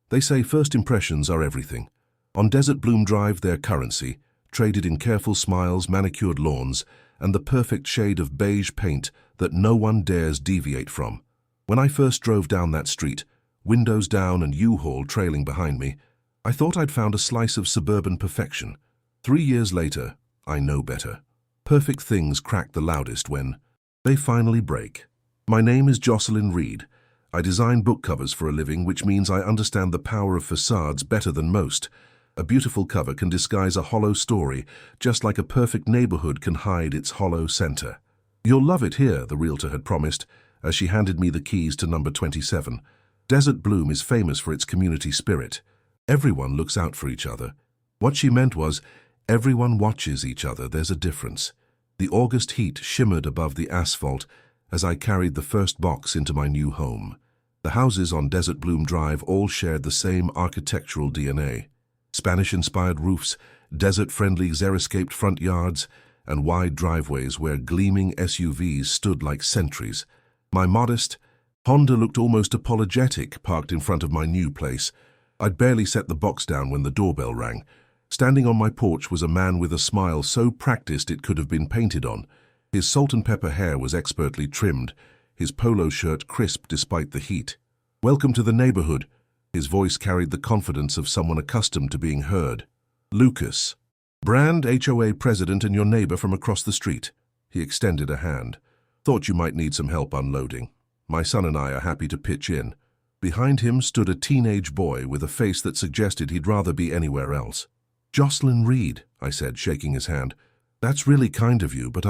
They say first impressions are everything. On Desert Bloom Drive, their currency, traded in careful smiles, manicured lawns, and the perfect shade of beige paint that no one dares deviate from. When I first drove down that street, windows down and U-Haul trailing behind me, I thought I'd found a slice of suburban perfection. 3 years later, I know better. Perfect things crack the loudest when they finally break. My name is Jocelyn Reed. I design book covers for a living, which means I understand the power of facades better than most. A beautiful cover can disguise a hollow story, just like a perfect neighborhood can hide its hollow center. "You'll love it here," the realtor had promised, as she handed me the keys to number 27. Desert Bloom is famous for its community spirit. Everyone looks out for each other. What she meant was, everyone watches each other. There's a difference. The August heat shimmered above the asphalt as I carried the first box into my new home. The houses on Desert Bloom Drive all shared the same architectural DNA. Spanish-inspired roofs, desert-friendly xeriscaped front yards, and wide driveways where gleaming SUVs stood like sentries. My modest Honda looked almost apologetic parked in front of my new place. I'd barely set the box down when the doorbell rang. Standing on my porch was a man with a smile so practiced it could have been painted on. His salt and pepper hair was expertly trimmed, his polo shirt crisp despite the heat. "Welcome to the neighborhood." His voice carried the confidence of someone accustomed to being heard. "Lucas, Brand, HOA president and your neighbor from across the street." He extended a hand. "Thought you might need some help unloading. My son and I are happy to pitch in." Behind him stood a teenage boy with a face that suggested he'd rather be anywhere else. "Jocelyn Reed," I said, shaking his hand. "That's really kind of you, but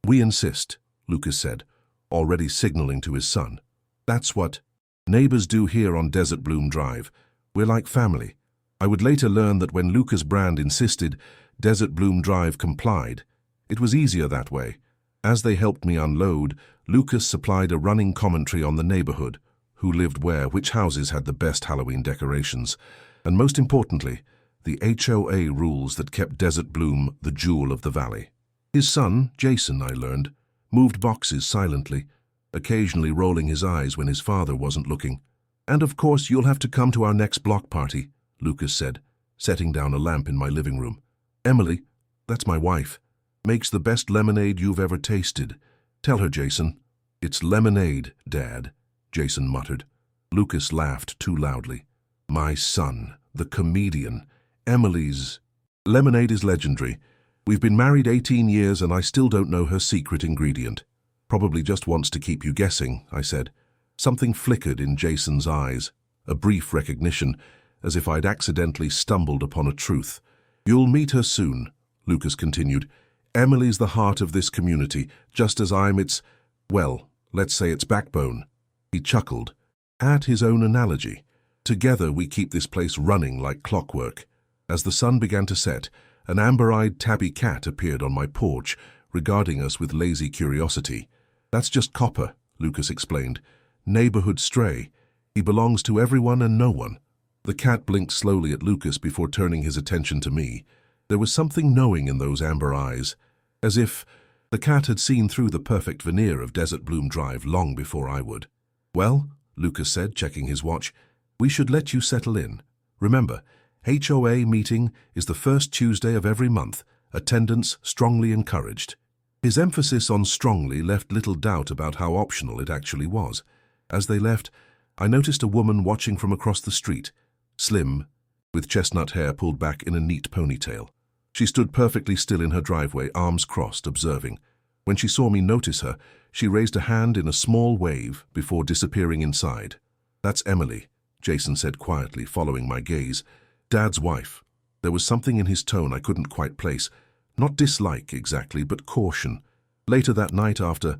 We insist," Lucas said, already signaling to his son. "That's what neighbors do here on Desert Bloom Drive. We're like family." I would later learn that when Lucas Brand insisted, Desert Bloom Drive complied. It was easier that way. As they helped me unload, Lucas supplied a running commentary on the neighborhood, who lived where, which houses had the best Halloween decorations, and most importantly, the HOA rules that kept Desert Bloom the jewel of the valley. His son, Jason, I learned, moved boxes silently, occasionally rolling his eyes when his father wasn't looking. "And of course you'll have to come to our next block party," Lucas said, setting down a lamp in my living room. "Emily, that's my wife, makes the best lemonade you've ever tasted. Tell her, Jason." "It's lemonade, Dad," Jason muttered. Lucas laughed too loudly. "My son, the comedian. Emily's lemonade is legendary. We've been married 18 years and I still don't know her secret ingredient." "Probably just wants to keep you guessing," I said. Something flickered in Jason's eyes, a brief recognition, as if I'd accidentally stumbled upon a truth. "You'll meet her soon," Lucas continued. "Emily's the heart of this community, just as I'm its, well, let's say its backbone." He chuckled at his own analogy. "Together we keep this place running like clockwork." As the sun began to set, an amber-eyed tabby cat appeared on my porch, regarding us with lazy curiosity. "That's just Copper," Lucas explained. "Neighborhood stray. He belongs to everyone and no one." The cat blinked slowly at Lucas before turning his attention to me. There was something knowing in those amber eyes, as if the cat had seen through the perfect veneer of Desert Bloom Drive long before I would. "Well," Lucas said, checking his watch, "we should let you settle in. Remember, HOA meeting is the first Tuesday of every month. Attendance strongly encouraged." His emphasis on strongly left little doubt about how optional it actually was. As they left, I noticed a woman watching from across the street, slim, with chestnut hair pulled back in a neat ponytail. She stood perfectly still in her driveway, arms crossed, observing. When she saw me notice her, she raised a hand in a small wave before disappearing inside. "That's Emily," Jason said quietly, following my gaze. "Dad's wife." There was something in his tone I couldn't quite place. Not dislike exactly, but caution. Later that night, after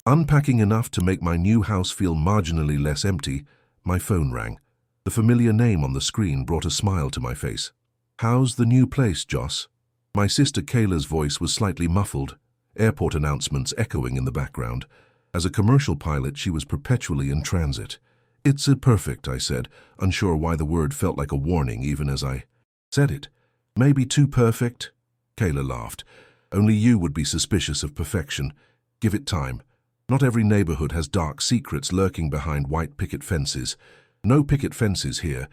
unpacking enough to make my new house feel marginally less empty, my phone rang. The familiar name on the screen brought a smile to my face. "How's the new place, Joss?" My sister Kayla's voice was slightly muffled, airport announcements echoing in the background. As a commercial pilot, she was perpetually in transit. "It's perfect," I said, unsure why the word felt like a warning even as I said it. "Maybe too perfect?" Kayla laughed. "Only you would be suspicious of perfection. Give it time. Not every neighborhood has dark secrets lurking behind white picket fences. No picket fences here,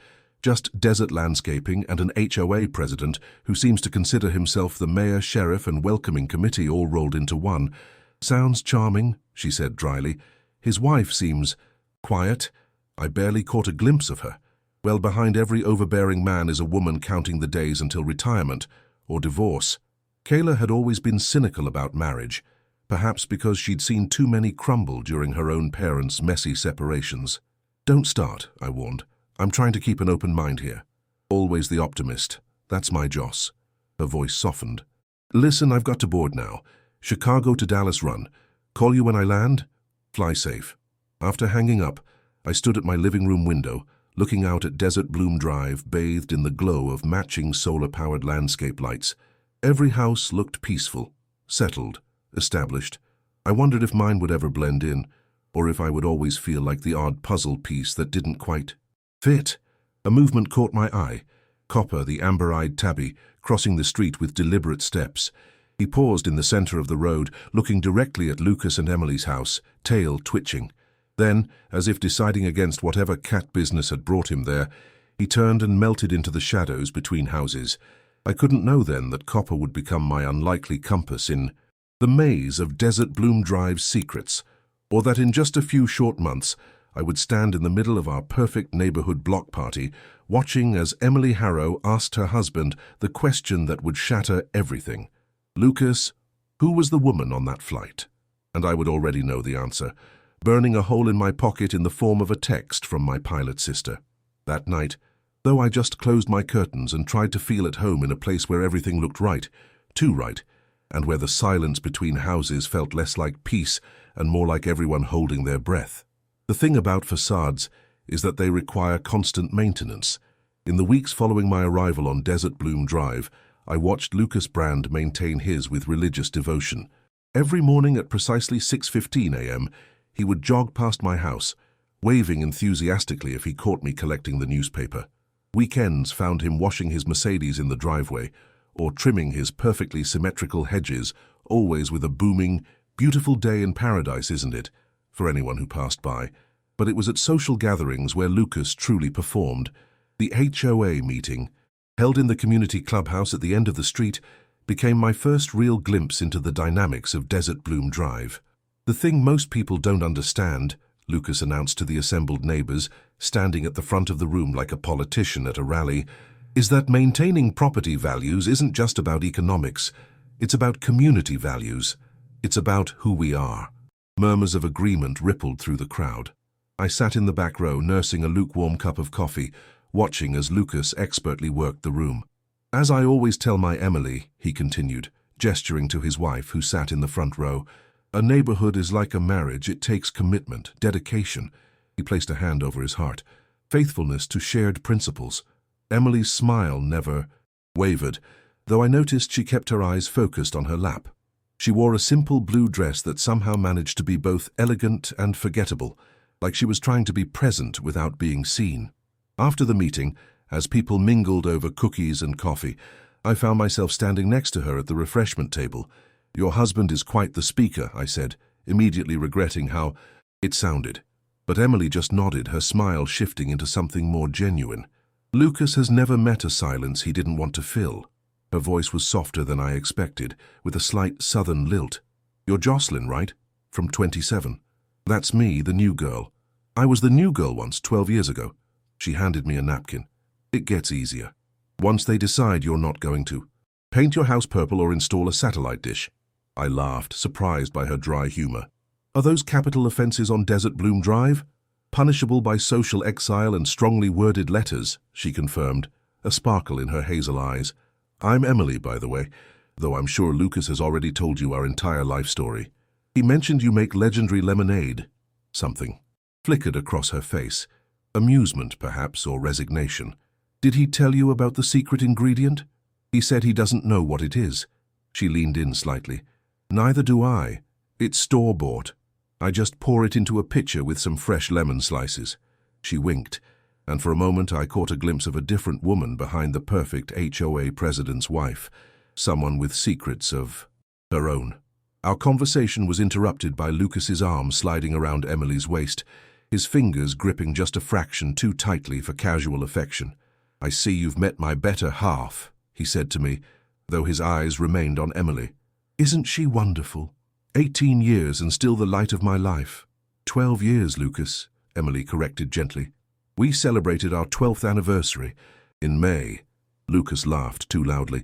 Just desert landscaping and an HOA president who seems to consider himself the mayor, sheriff, and welcoming committee all rolled into one. Sounds charming, she said dryly. His wife seems quiet. I barely caught a glimpse of her. Well, behind every overbearing man is a woman counting the days until retirement or divorce. Kayla had always been cynical about marriage, perhaps because she'd seen too many crumble during her own parents' messy separations. Don't start, I warned. I'm trying to keep an open mind here. Always the optimist. That's my Joss. Her voice softened. Listen, I've got to board now. Chicago to Dallas run. Call you when I land? Fly safe. After hanging up, I stood at my living room window, looking out at Desert Bloom Drive, bathed in the glow of matching solar-powered landscape lights. Every house looked peaceful, settled, established. I wondered if mine would ever blend in, or if I would always feel like the odd puzzle piece that didn't quite fit. A movement caught my eye. Copper, the amber-eyed tabby, crossing the street with deliberate steps. He paused in the center of the road, looking directly at Lucas and Emily's house, tail twitching. Then, as if deciding against whatever cat business had brought him there, he turned and melted into the shadows between houses. I couldn't know then that Copper would become my unlikely compass in the maze of Desert Bloom Drive's secrets, or that in just a few short months I would stand in the middle of our perfect neighborhood block party, watching as Emily Harrow asked her husband the question that would shatter everything. Lucas, who was the woman on that flight? And I would already know the answer, burning a hole in my pocket in the form of a text from my pilot sister. That night, though I just closed my curtains and tried to feel at home in a place where everything looked right, too right, and where the silence between houses felt less like peace and more like everyone holding their breath. The thing about facades is that they require constant maintenance. In the weeks following my arrival on Desert Bloom Drive, I watched Lucas Brand maintain his with religious devotion. Every morning at precisely 6:15 a.m., he would jog past my house, waving enthusiastically if he caught me collecting the newspaper. Weekends found him washing his Mercedes in the driveway, or trimming his perfectly symmetrical hedges, always with a booming, "Beautiful day in paradise, isn't it?" for anyone who passed by. But it was at social gatherings where Lucas truly performed. The HOA meeting, held in the community clubhouse at the end of the street, became my first real glimpse into the dynamics of Desert Bloom Drive. The thing most people don't understand, Lucas announced to the assembled neighbors, standing at the front of the room like a politician at a rally, is that maintaining property values isn't just about economics. It's about community values. It's about who we are. Murmurs of agreement rippled through the crowd. I sat in the back row, nursing a lukewarm cup of coffee, watching as Lucas expertly worked the room. As I always tell my Emily, he continued, gesturing to his wife who sat in the front row, a neighborhood is like a marriage. It takes commitment, dedication. He placed a hand over his heart. Faithfulness to shared principles. Emily's smile never wavered, though I noticed she kept her eyes focused on her lap. She wore a simple blue dress that somehow managed to be both elegant and forgettable, like she was trying to be present without being seen. After the meeting, as people mingled over cookies and coffee, I found myself standing next to her at the refreshment table. "Your husband is quite the speaker," I said, immediately regretting how it sounded. But Emily just nodded, her smile shifting into something more genuine. Lucas has never met a silence he didn't want to fill. Her voice was softer than I expected, with a slight southern lilt. "You're Jocelyn, right? From 27. That's me, the new girl. I was the new girl once, 12 years ago." She handed me a napkin. "It gets easier. Once they decide you're not going to. Paint your house purple or install a satellite dish." I laughed, surprised by her dry humor. "Are those capital offenses on Desert Bloom Drive? Punishable by social exile and strongly worded letters," she confirmed, a sparkle in her hazel eyes. "I'm Emily, by the way, though I'm sure Lucas has already told you our entire life story. He mentioned you make legendary lemonade." Something flickered across her face. Amusement, perhaps, or resignation. "Did he tell you about the secret ingredient?" "He said he doesn't know what it is." She leaned in slightly. "Neither do I. It's store-bought. I just pour it into a pitcher with some fresh lemon slices." She winked, and for a moment I caught a glimpse of a different woman behind the perfect HOA president's wife, someone with secrets of her own. Our conversation was interrupted by Lucas's arm sliding around Emily's waist, his fingers gripping just a fraction too tightly for casual affection. "I see you've met my better half," he said to me, though his eyes remained on Emily. "Isn't she wonderful? 18 years and still the light of my life." 12 years, Lucas, Emily corrected gently. "We celebrated our 12th anniversary in May." Lucas laughed too loudly.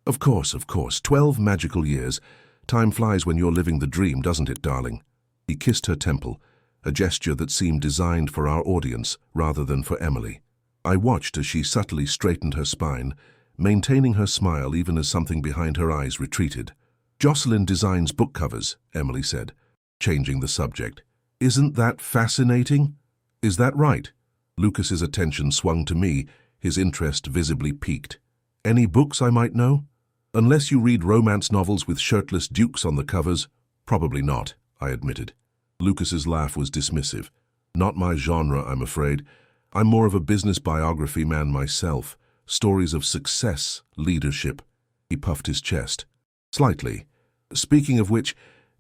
Of course, 12 magical years. Time flies when you're living the dream, doesn't it, darling?" He kissed her temple, a gesture that seemed designed for our audience rather than for Emily. I watched as she subtly straightened her spine, maintaining her smile even as something behind her eyes retreated. "Jocelyn designs book covers," Emily said, changing the subject. "Isn't that fascinating?" "Is that right?" Lucas's attention swung to me, his interest visibly piqued. "Any books I might know?" "Unless you read romance novels with shirtless dukes on the covers." "Probably not," I admitted. Lucas's laugh was dismissive. "Not my genre, I'm afraid. I'm more of a business biography man myself. Stories of success, leadership." He puffed his chest. "Slightly. Speaking of which,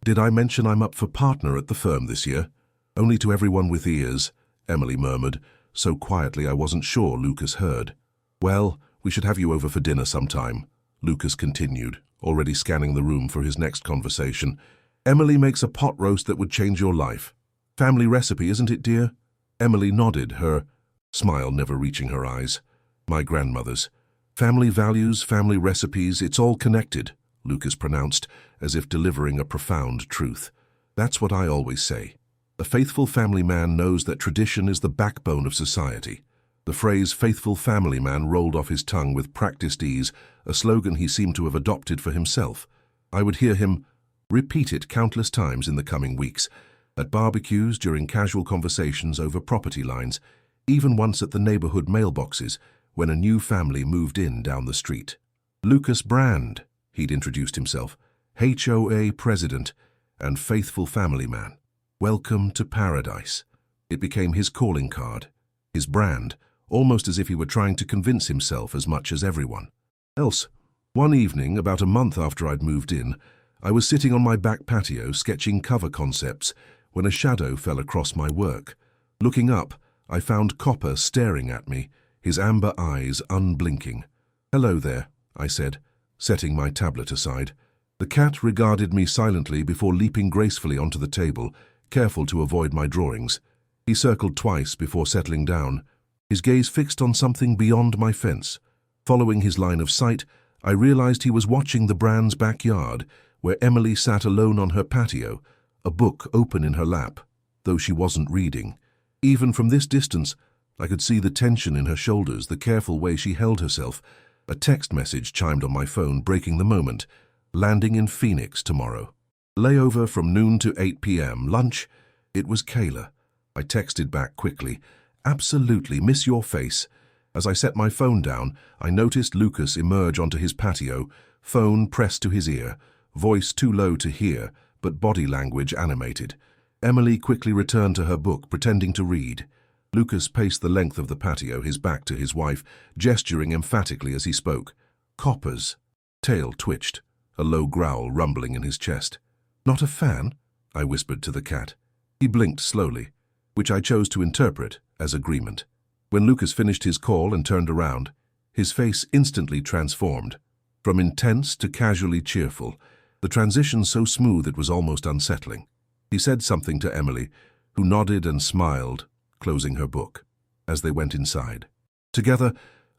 did I mention I'm up for partner at the firm this year?" "Only to everyone with ears," Emily murmured, so quietly I wasn't sure Lucas heard. "Well, we should have you over for dinner sometime," Lucas continued, already scanning the room for his next conversation. "Emily makes a pot roast that would change your life. Family recipe, isn't it, dear?" Emily nodded, her smile never reaching her eyes. "My grandmother's. Family values, family recipes, it's all connected," Lucas pronounced, as if delivering a profound truth. "That's what I always say. A faithful family man knows that tradition is the backbone of society." The phrase "faithful family man" rolled off his tongue with practiced ease, a slogan he seemed to have adopted for himself. I would hear him repeat it countless times in the coming weeks, at barbecues, during casual conversations over property lines, even once at the neighborhood mailboxes when a new family moved in down the street. "Lucas Brand," he'd introduced himself, "HOA president and faithful family man. Welcome to paradise." It became his calling card, his brand, almost as if he were trying to convince himself as much as everyone else. One evening, about a month after I'd moved in, I was sitting on my back patio sketching cover concepts when a shadow fell across my work. Looking up, I found Copper staring at me, his amber eyes unblinking. "Hello there," I said, setting my tablet aside. The cat regarded me silently before leaping gracefully onto the table, careful to avoid my drawings. He circled twice before settling down, his gaze fixed on something beyond my fence. Following his line of sight, I realized he was watching the Brand's backyard, where Emily sat alone on her patio, a book open in her lap, though she wasn't reading. Even from this distance, I could see the tension in her shoulders, the careful way she held herself. A text message chimed on my phone, breaking the moment. "Landing in Phoenix tomorrow. Layover from noon to 8 p.m. Lunch." It was Kayla. I texted back quickly. "Absolutely miss your face." As I set my phone down, I noticed Lucas emerge onto his patio, phone pressed to his ear, voice too low to hear, but body language animated. Emily quickly returned to her book, pretending to read. Lucas paced the length of the patio, his back to his wife, gesturing emphatically as he spoke. "Copper's." Tail twitched, a low growl rumbling in his chest. "Not a fan?" I whispered to the cat. He blinked slowly, which I chose to interpret as agreement. When Lucas finished his call and turned around, his face instantly transformed. From intense to casually cheerful, the transition so smooth it was almost unsettling. He said something to Emily, who nodded and smiled, closing her book, as they went inside. Together,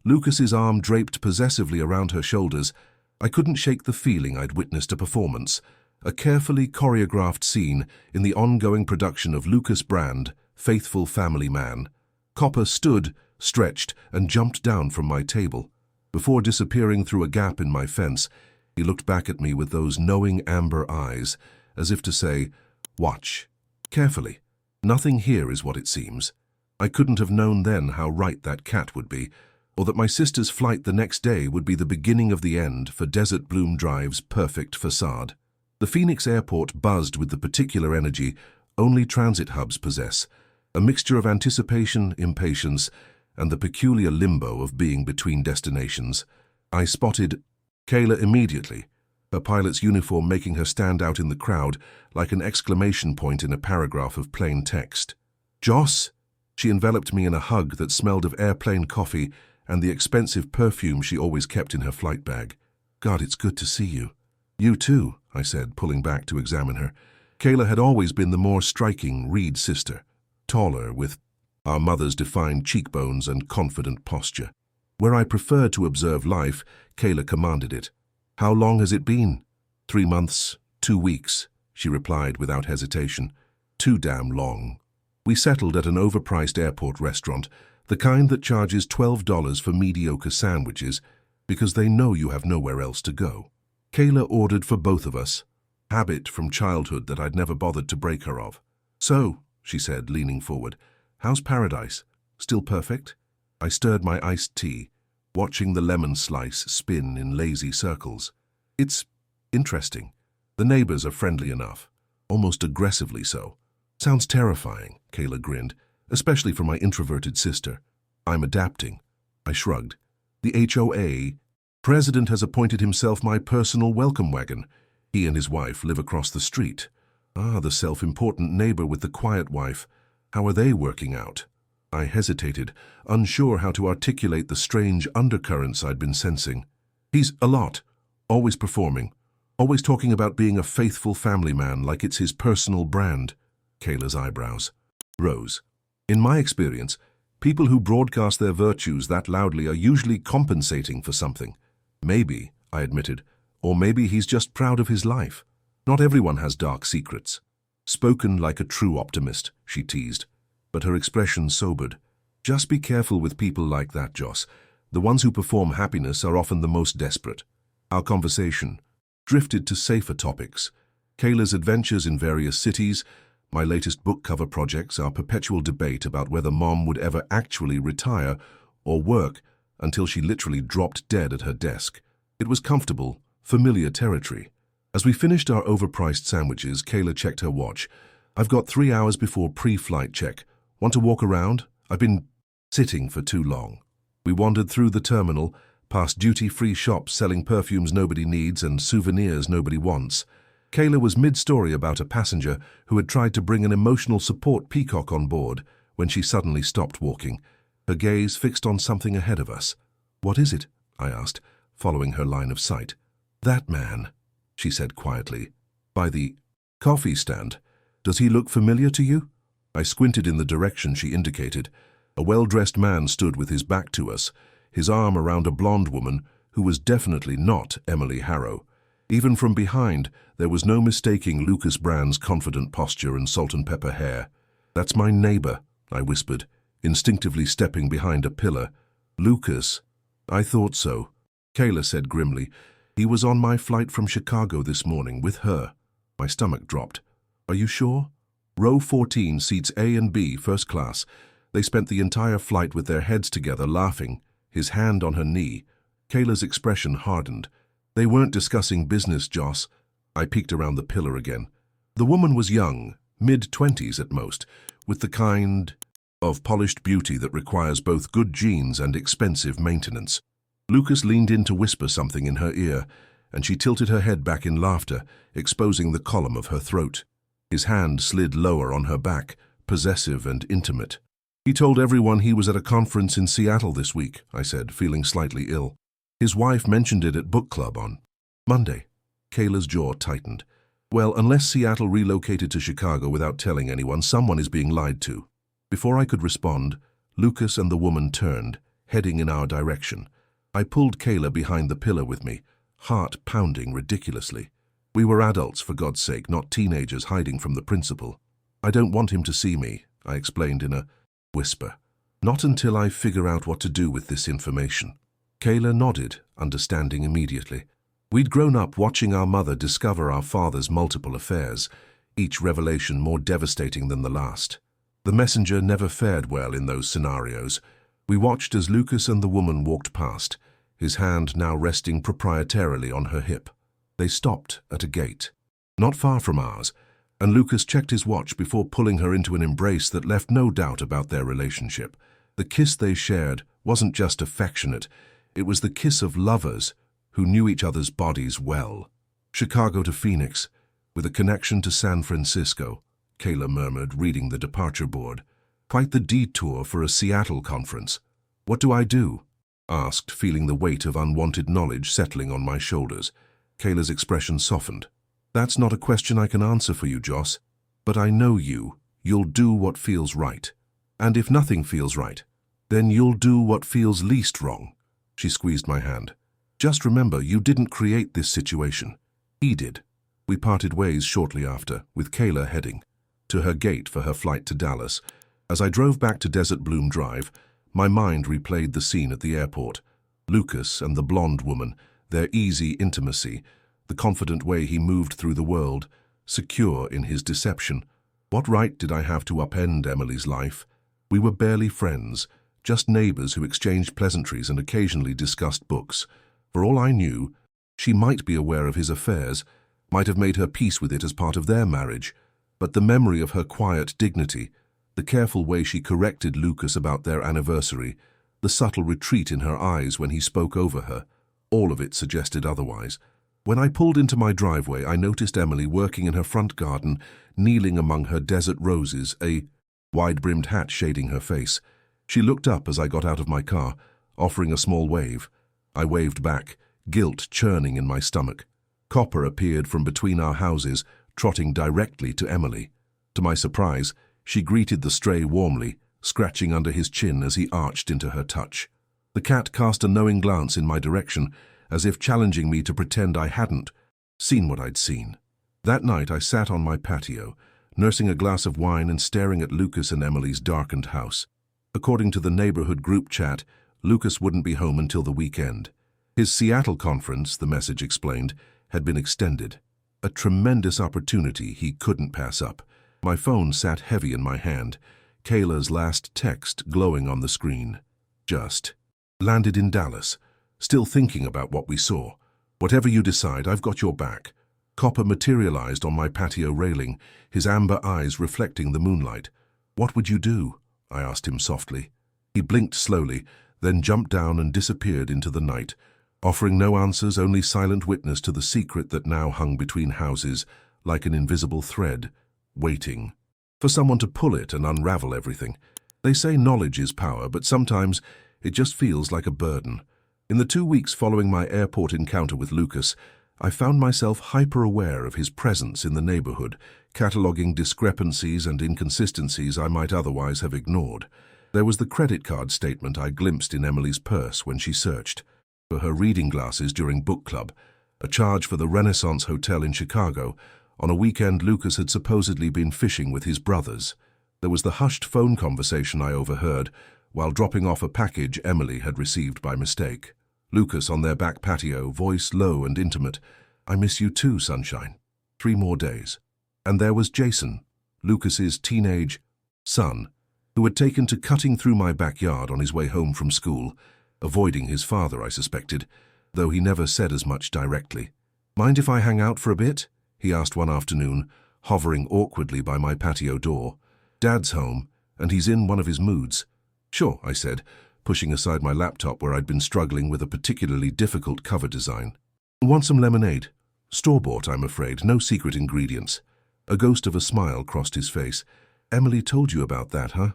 Lucas's arm draped possessively around her shoulders, I couldn't shake the feeling I'd witnessed a performance, a carefully choreographed scene in the ongoing production of Lucas Brand, Faithful Family Man. Copper stood, stretched, and jumped down from my table. Before disappearing through a gap in my fence, he looked back at me with those knowing amber eyes, as if to say, "Watch. Carefully. Nothing here is what it seems." I couldn't have known then how right that cat would be, or that my sister's flight the next day would be the beginning of the end for Desert Bloom Drive's perfect facade. The Phoenix airport buzzed with the particular energy only transit hubs possess, a mixture of anticipation, impatience, and the peculiar limbo of being between destinations. I spotted Kayla immediately, her pilot's uniform making her stand out in the crowd like an exclamation point in a paragraph of plain text. "Joss!" She enveloped me in a hug that smelled of airplane coffee and the expensive perfume she always kept in her flight bag. "God, it's good to see you." "You too," I said, pulling back to examine her. Kayla had always been the more striking Reed sister, taller, with our mother's defined cheekbones and confident posture. Where I preferred to observe life, Kayla commanded it. "How long has it been?" 3 months, 2 weeks, she replied without hesitation. "Too damn long." We settled at an overpriced airport restaurant, the kind that charges $12 for mediocre sandwiches because they know you have nowhere else to go. Kayla ordered for both of us, habit from childhood that I'd never bothered to break her of. "So," she said, leaning forward, "how's paradise? Still perfect?" I stirred my iced tea, watching the lemon slice spin in lazy circles. "It's interesting. The neighbors are friendly enough, almost aggressively so." "Sounds terrifying," Kayla grinned, "especially for my introverted sister." "I'm adapting." I shrugged. "The HOA president has appointed himself my personal welcome wagon. He and his wife live across the street." "Ah, the self-important neighbor with the quiet wife. How are they working out?" I hesitated, unsure how to articulate the strange undercurrents I'd been sensing. "He's a lot, always performing, always talking about being a faithful family man like it's his personal brand." Kayla's eyebrows rose. "In my experience, people who broadcast their virtues that loudly are usually compensating for something." "Maybe," I admitted, "or maybe he's just proud of his life. Not everyone has dark secrets." "Spoken like a true optimist," she teased, but her expression sobered. "Just be careful with people like that, Joss. The ones who perform happiness are often the most desperate." Our conversation drifted to safer topics. Kayla's adventures in various cities, my latest book cover projects, our perpetual debate about whether Mom would ever actually retire or work until she literally dropped dead at her desk. It was comfortable, familiar territory. As we finished our overpriced sandwiches, Kayla checked her watch. "I've got 3 hours before pre-flight check. Want to walk around? I've been sitting for too long." We wandered through the terminal, past duty-free shops selling perfumes nobody needs and souvenirs nobody wants. Kayla was mid-story about a passenger who had tried to bring an emotional support peacock on board when she suddenly stopped walking, her gaze fixed on something ahead of us. "What is it?" I asked, following her line of sight. "That man," she said quietly, "by the coffee stand. Does he look familiar to you?" I squinted in the direction she indicated. A well-dressed man stood with his back to us, his arm around a blonde woman who was definitely not Emily Harrow. Even from behind, there was no mistaking Lucas Brand's confident posture and salt-and-pepper hair. "That's my neighbor," I whispered, instinctively stepping behind a pillar. "Lucas." "I thought so," Kayla said grimly. "He was on my flight from Chicago this morning with her." My stomach dropped. "Are you sure?" "Row 14 seats A and B, first class. They spent the entire flight with their heads together, laughing, his hand on her knee." Kayla's expression hardened. "They weren't discussing business, Joss." I peeked around the pillar again. The woman was young, mid-20s at most, with the kind of polished beauty that requires both good genes and expensive maintenance. Lucas leaned in to whisper something in her ear, and she tilted her head back in laughter, exposing the column of her throat. His hand slid lower on her back, possessive and intimate. "He told everyone he was at a conference in Seattle this week," I said, feeling slightly ill. "His wife mentioned it at book club on Monday." Kayla's jaw tightened. "Well, unless Seattle relocated to Chicago without telling anyone, someone is being lied to." Before I could respond, Lucas and the woman turned, heading in our direction. I pulled Kayla behind the pillar with me, heart pounding ridiculously. We were adults, for God's sake, not teenagers hiding from the principal. "I don't want him to see me," I explained in a whisper. "Not until I figure out what to do with this information." Kayla nodded, understanding immediately. We'd grown up watching our mother discover our father's multiple affairs, each revelation more devastating than the last. The messenger never fared well in those scenarios. We watched as Lucas and the woman walked past, his hand now resting proprietarily on her hip. They stopped at a gate, not far from ours, and Lucas checked his watch before pulling her into an embrace that left no doubt about their relationship. The kiss they shared wasn't just affectionate, it was the kiss of lovers who knew each other's bodies well. "Chicago to Phoenix, with a connection to San Francisco," Kayla murmured, reading the departure board. "Quite the detour for a Seattle conference. What do I do?" asked, feeling the weight of unwanted knowledge settling on my shoulders. Kayla's expression softened. That's not a question I can answer for you, Joss. But I know you. You'll do what feels right. And if nothing feels right, then you'll do what feels least wrong. She squeezed my hand. Just remember, you didn't create this situation. He did. We parted ways shortly after, with Kayla heading to her gate for her flight to Dallas. As I drove back to Desert Bloom Drive, my mind replayed the scene at the airport. Lucas and the blonde woman, their easy intimacy, the confident way he moved through the world, secure in his deception. What right did I have to upend Emily's life? We were barely friends, just neighbors who exchanged pleasantries and occasionally discussed books. For all I knew, she might be aware of his affairs, might have made her peace with it as part of their marriage. But the memory of her quiet dignity, the careful way she corrected Lucas about their anniversary, the subtle retreat in her eyes when he spoke over her, all of it suggested otherwise. When I pulled into my driveway, I noticed Emily working in her front garden, kneeling among her desert roses, a wide-brimmed hat shading her face. She looked up as I got out of my car, offering a small wave. I waved back, guilt churning in my stomach. Copper appeared from between our houses, trotting directly to Emily. To my surprise, she greeted the stray warmly, scratching under his chin as he arched into her touch. The cat cast a knowing glance in my direction, as if challenging me to pretend I hadn't seen what I'd seen. That night I sat on my patio, nursing a glass of wine and staring at Lucas and Emily's darkened house. According to the neighborhood group chat, Lucas wouldn't be home until the weekend. His Seattle conference, the message explained, had been extended. A tremendous opportunity he couldn't pass up. My phone sat heavy in my hand, Kayla's last text glowing on the screen. Just landed in Dallas. Still thinking about what we saw. Whatever you decide, I've got your back. Copper materialized on my patio railing, his amber eyes reflecting the moonlight. What would you do? I asked him softly. He blinked slowly, then jumped down and disappeared into the night, offering no answers, only silent witness to the secret that now hung between houses, like an invisible thread, waiting for someone to pull it and unravel everything. They say knowledge is power, but sometimes it just feels like a burden. In the 2 weeks following my airport encounter with Lucas, I found myself hyper-aware of his presence in the neighborhood, cataloging discrepancies and inconsistencies I might otherwise have ignored. There was the credit card statement I glimpsed in Emily's purse when she searched for her reading glasses during book club, a charge for the Renaissance Hotel in Chicago. On a weekend, Lucas had supposedly been fishing with his brothers. There was the hushed phone conversation I overheard while dropping off a package Emily had received by mistake. Lucas on their back patio, voice low and intimate. I miss you too, sunshine. 3 more days. And there was Jason, Lucas's teenage son, who had taken to cutting through my backyard on his way home from school, avoiding his father, I suspected, though he never said as much directly. Mind if I hang out for a bit? He asked one afternoon, hovering awkwardly by my patio door. Dad's home, and he's in one of his moods. Sure, I said, pushing aside my laptop where I'd been struggling with a particularly difficult cover design. Want some lemonade? Store-bought, I'm afraid, no secret ingredients. A ghost of a smile crossed his face. Emily told you about that, huh?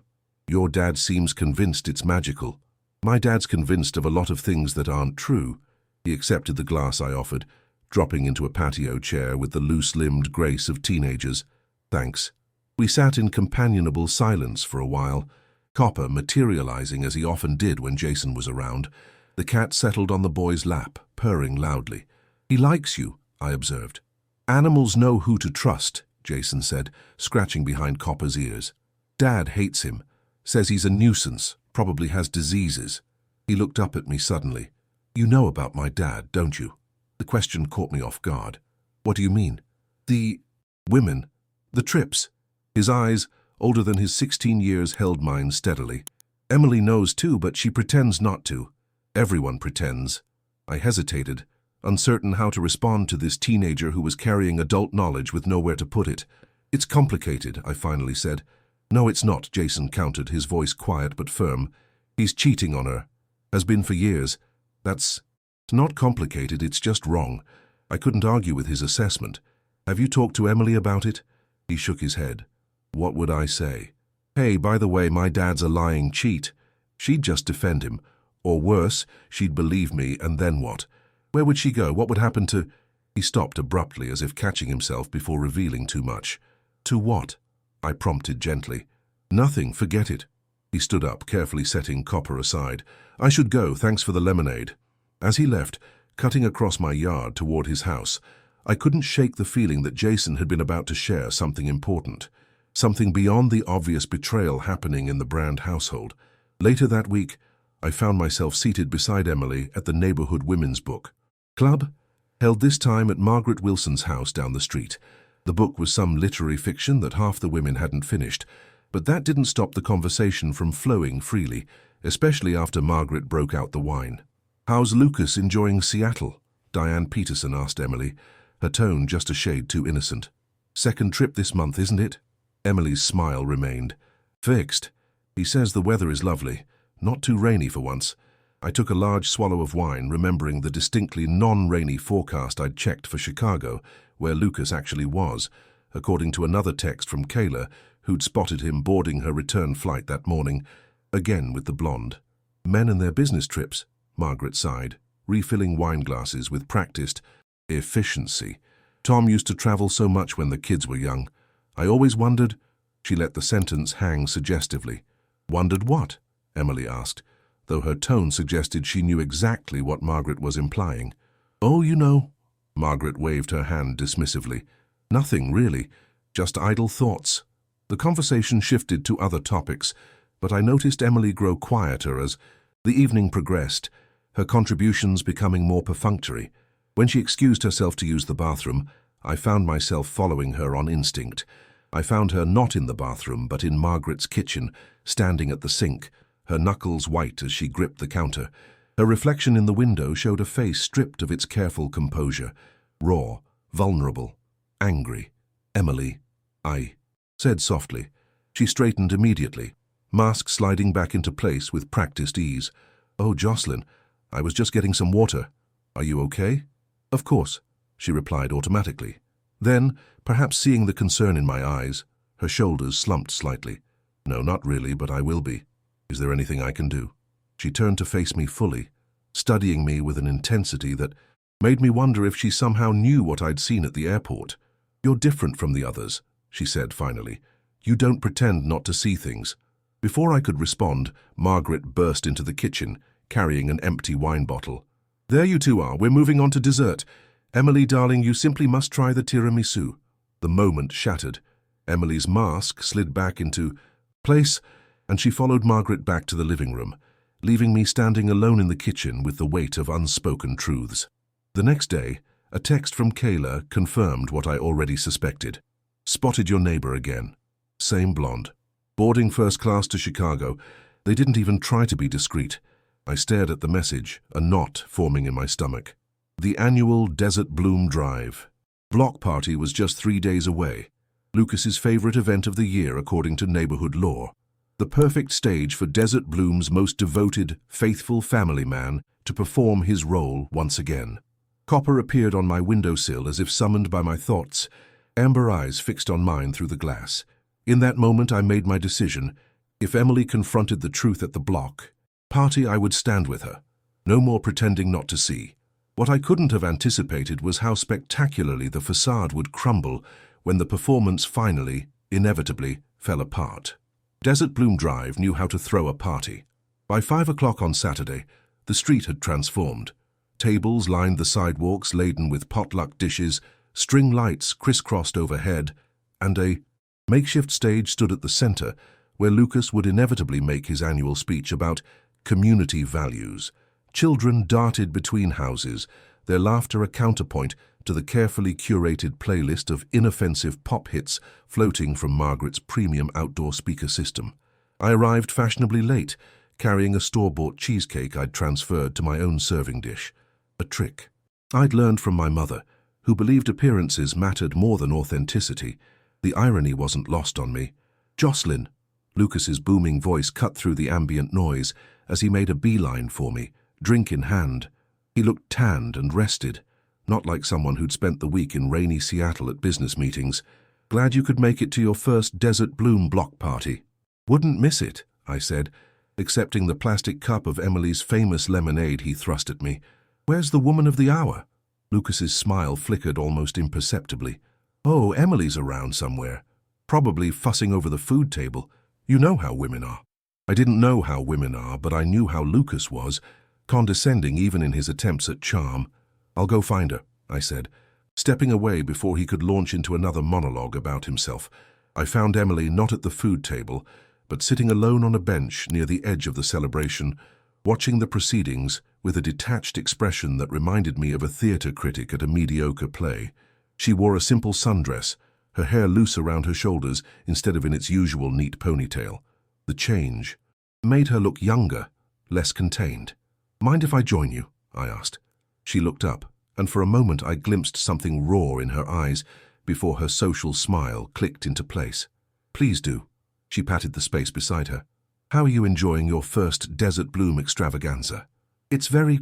Your dad seems convinced it's magical. My dad's convinced of a lot of things that aren't true. He accepted the glass I offered, dropping into a patio chair with the loose-limbed grace of teenagers. Thanks. We sat in companionable silence for a while, Copper materializing as he often did when Jason was around. The cat settled on the boy's lap, purring loudly. He likes you, I observed. Animals know who to trust, Jason said, scratching behind Copper's ears. Dad hates him, says he's a nuisance, probably has diseases. He looked up at me suddenly. You know about my dad, don't you? The question caught me off guard. What do you mean? The women, the trips. His eyes, older than his 16 years, held mine steadily. Emily knows too, but she pretends not to. Everyone pretends. I hesitated, uncertain how to respond to this teenager who was carrying adult knowledge with nowhere to put it. It's complicated, I finally said. No, it's not, Jason countered, his voice quiet but firm. He's cheating on her. Has been for years. That's not complicated, it's just wrong. I couldn't argue with his assessment. Have you talked to Emily about it? He shook his head. What would I say? Hey, by the way, my dad's a lying cheat. She'd just defend him. Or worse, she'd believe me, and then what? Where would she go? What would happen to... He stopped abruptly, as if catching himself before revealing too much. To what? I prompted gently. Nothing, forget it. He stood up, carefully setting Copper aside. I should go, thanks for the lemonade. As he left, cutting across my yard toward his house, I couldn't shake the feeling that Jason had been about to share something important. Something beyond the obvious betrayal happening in the Brand household. Later that week, I found myself seated beside Emily at the neighborhood women's book club, held this time at Margaret Wilson's house down the street. The book was some literary fiction that half the women hadn't finished, but that didn't stop the conversation from flowing freely, especially after Margaret broke out the wine. How's Lucas enjoying Seattle? Diane Peterson asked Emily, her tone just a shade too innocent. Second trip this month, isn't it? Emily's smile remained. Fixed. He says the weather is lovely, not too rainy for once. I took a large swallow of wine, remembering the distinctly non-rainy forecast I'd checked for Chicago, where Lucas actually was, according to another text from Kayla, who'd spotted him boarding her return flight that morning, again with the blonde. Men and their business trips, Margaret sighed, refilling wine glasses with practiced efficiency. Tom used to travel so much when the kids were young. I always wondered... She let the sentence hang suggestively. Wondered what? Emily asked, though her tone suggested she knew exactly what Margaret was implying. Oh, you know. Margaret waved her hand dismissively. Nothing, really. Just idle thoughts. The conversation shifted to other topics, but I noticed Emily grow quieter as the evening progressed, her contributions becoming more perfunctory. When she excused herself to use the bathroom, I found myself following her on instinct. I found her not in the bathroom, but in Margaret's kitchen, standing at the sink, her knuckles white as she gripped the counter. Her reflection in the window showed a face stripped of its careful composure, raw, vulnerable, angry. Emily, I said softly. She straightened immediately, mask sliding back into place with practiced ease. Oh, Jocelyn, I was just getting some water. Are you okay? Of course, she replied automatically. Then, perhaps seeing the concern in my eyes, her shoulders slumped slightly. No, not really, but I will be. Is there anything I can do? She turned to face me fully, studying me with an intensity that made me wonder if she somehow knew what I'd seen at the airport. You're different from the others, she said finally. You don't pretend not to see things. Before I could respond, Margaret burst into the kitchen, carrying an empty wine bottle. There you two are, we're moving on to dessert. Emily, darling, you simply must try the tiramisu. The moment shattered. Emily's mask slid back into place, and she followed Margaret back to the living room, leaving me standing alone in the kitchen with the weight of unspoken truths. The next day, a text from Kayla confirmed what I already suspected. Spotted your neighbor again. Same blonde. Boarding first class to Chicago. They didn't even try to be discreet. I stared at the message, a knot forming in my stomach. The annual Desert Bloom Drive. Block party was just 3 days away. Lucas's favorite event of the year according to neighborhood law. The perfect stage for Desert Bloom's most devoted, faithful family man to perform his role once again. Copper appeared on my windowsill as if summoned by my thoughts, amber eyes fixed on mine through the glass. In that moment I made my decision. If Emily confronted the truth at the block party, I would stand with her. No more pretending not to see. What I couldn't have anticipated was how spectacularly the facade would crumble when the performance finally, inevitably, fell apart. Desert Bloom Drive knew how to throw a party. By 5 o'clock on Saturday, the street had transformed. Tables lined the sidewalks laden with potluck dishes, string lights crisscrossed overhead, and a makeshift stage stood at the center where Lucas would inevitably make his annual speech about community values. Children darted between houses, their laughter a counterpoint to the carefully curated playlist of inoffensive pop hits floating from Margaret's premium outdoor speaker system. I arrived fashionably late, carrying a store-bought cheesecake I'd transferred to my own serving dish. A trick I'd learned from my mother, who believed appearances mattered more than authenticity. The irony wasn't lost on me. Jocelyn, Lucas's booming voice cut through the ambient noise as he made a beeline for me, drink in hand. He looked tanned and rested, not like someone who'd spent the week in rainy Seattle at business meetings. Glad you could make it to your first Desert Bloom block party. Wouldn't miss it, I said, accepting the plastic cup of Emily's famous lemonade he thrust at me. "Where's the woman of the hour?" Lucas's smile flickered almost imperceptibly. "Oh, Emily's around somewhere. Probably fussing over the food table. You know how women are." I didn't know how women are, but I knew how Lucas was, condescending even in his attempts at charm. "I'll go find her," I said, stepping away before he could launch into another monologue about himself. I found Emily not at the food table, but sitting alone on a bench near the edge of the celebration, watching the proceedings with a detached expression that reminded me of a theatre critic at a mediocre play. She wore a simple sundress, her hair loose around her shoulders instead of in its usual neat ponytail. The change made her look younger, less contained. "Mind if I join you?" I asked. She looked up, and for a moment I glimpsed something raw in her eyes before her social smile clicked into place. "Please do." She patted the space beside her. "How are you enjoying your first Desert Bloom extravaganza?" "It's very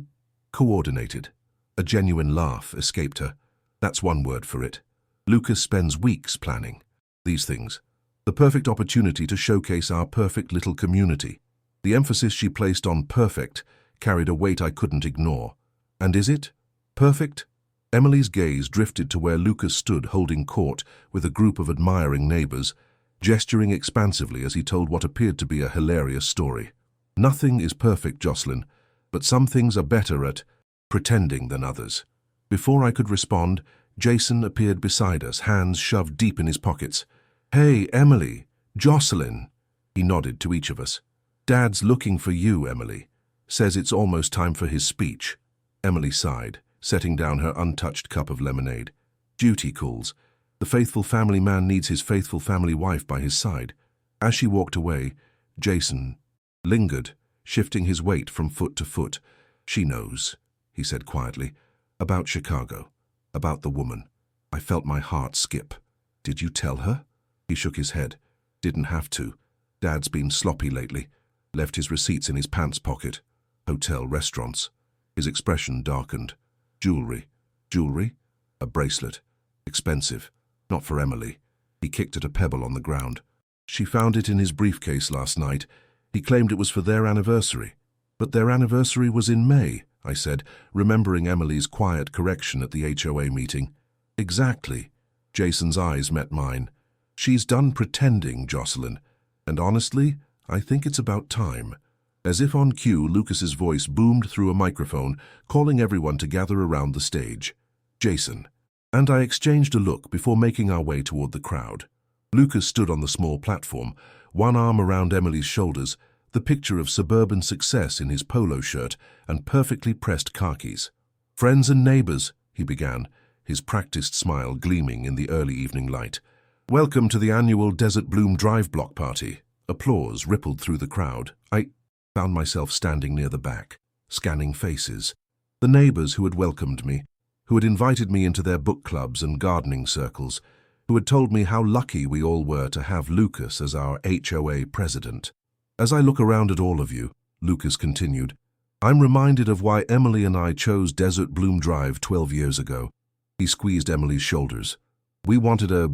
coordinated." A genuine laugh escaped her. "That's one word for it. Lucas spends weeks planning these things. The perfect opportunity to showcase our perfect little community." The emphasis she placed on perfect carried a weight I couldn't ignore. "And is it perfect?" Emily's gaze drifted to where Lucas stood holding court with a group of admiring neighbors, gesturing expansively as he told what appeared to be a hilarious story. "Nothing is perfect, Jocelyn, but some things are better at pretending than others." Before I could respond, Jason appeared beside us, hands shoved deep in his pockets. "Hey, Emily, Jocelyn." He nodded to each of us. "Dad's looking for you, Emily. Says it's almost time for his speech." Emily sighed, setting down her untouched cup of lemonade. "Duty calls. The faithful family man needs his faithful family wife by his side." As she walked away, Jason lingered, shifting his weight from foot to foot. "She knows," he said quietly, "about Chicago, about the woman." I felt my heart skip. "Did you tell her?" He shook his head. "Didn't have to. Dad's been sloppy lately. Left his receipts in his pants pocket. Hotel, restaurants." His expression darkened. "Jewelry." "Jewelry?" "A bracelet. Expensive. Not for Emily." He kicked at a pebble on the ground. "She found it in his briefcase last night. He claimed it was for their anniversary." "But their anniversary was in May," I said, remembering Emily's quiet correction at the HOA meeting. "Exactly." Jason's eyes met mine. "She's done pretending, Jocelyn. And honestly, I think it's about time." As if on cue, Lucas's voice boomed through a microphone, calling everyone to gather around the stage. "Jason." And I exchanged a look before making our way toward the crowd. Lucas stood on the small platform, one arm around Emily's shoulders, the picture of suburban success in his polo shirt and perfectly pressed khakis. "Friends and neighbors," he began, his practiced smile gleaming in the early evening light. "Welcome to the annual Desert Bloom Drive block party." Applause rippled through the crowd. I found myself standing near the back, scanning faces. The neighbors who had welcomed me, who had invited me into their book clubs and gardening circles, who had told me how lucky we all were to have Lucas as our HOA president. "As I look around at all of you," Lucas continued, "I'm reminded of why Emily and I chose Desert Bloom Drive 12 years ago." He squeezed Emily's shoulders. "We wanted a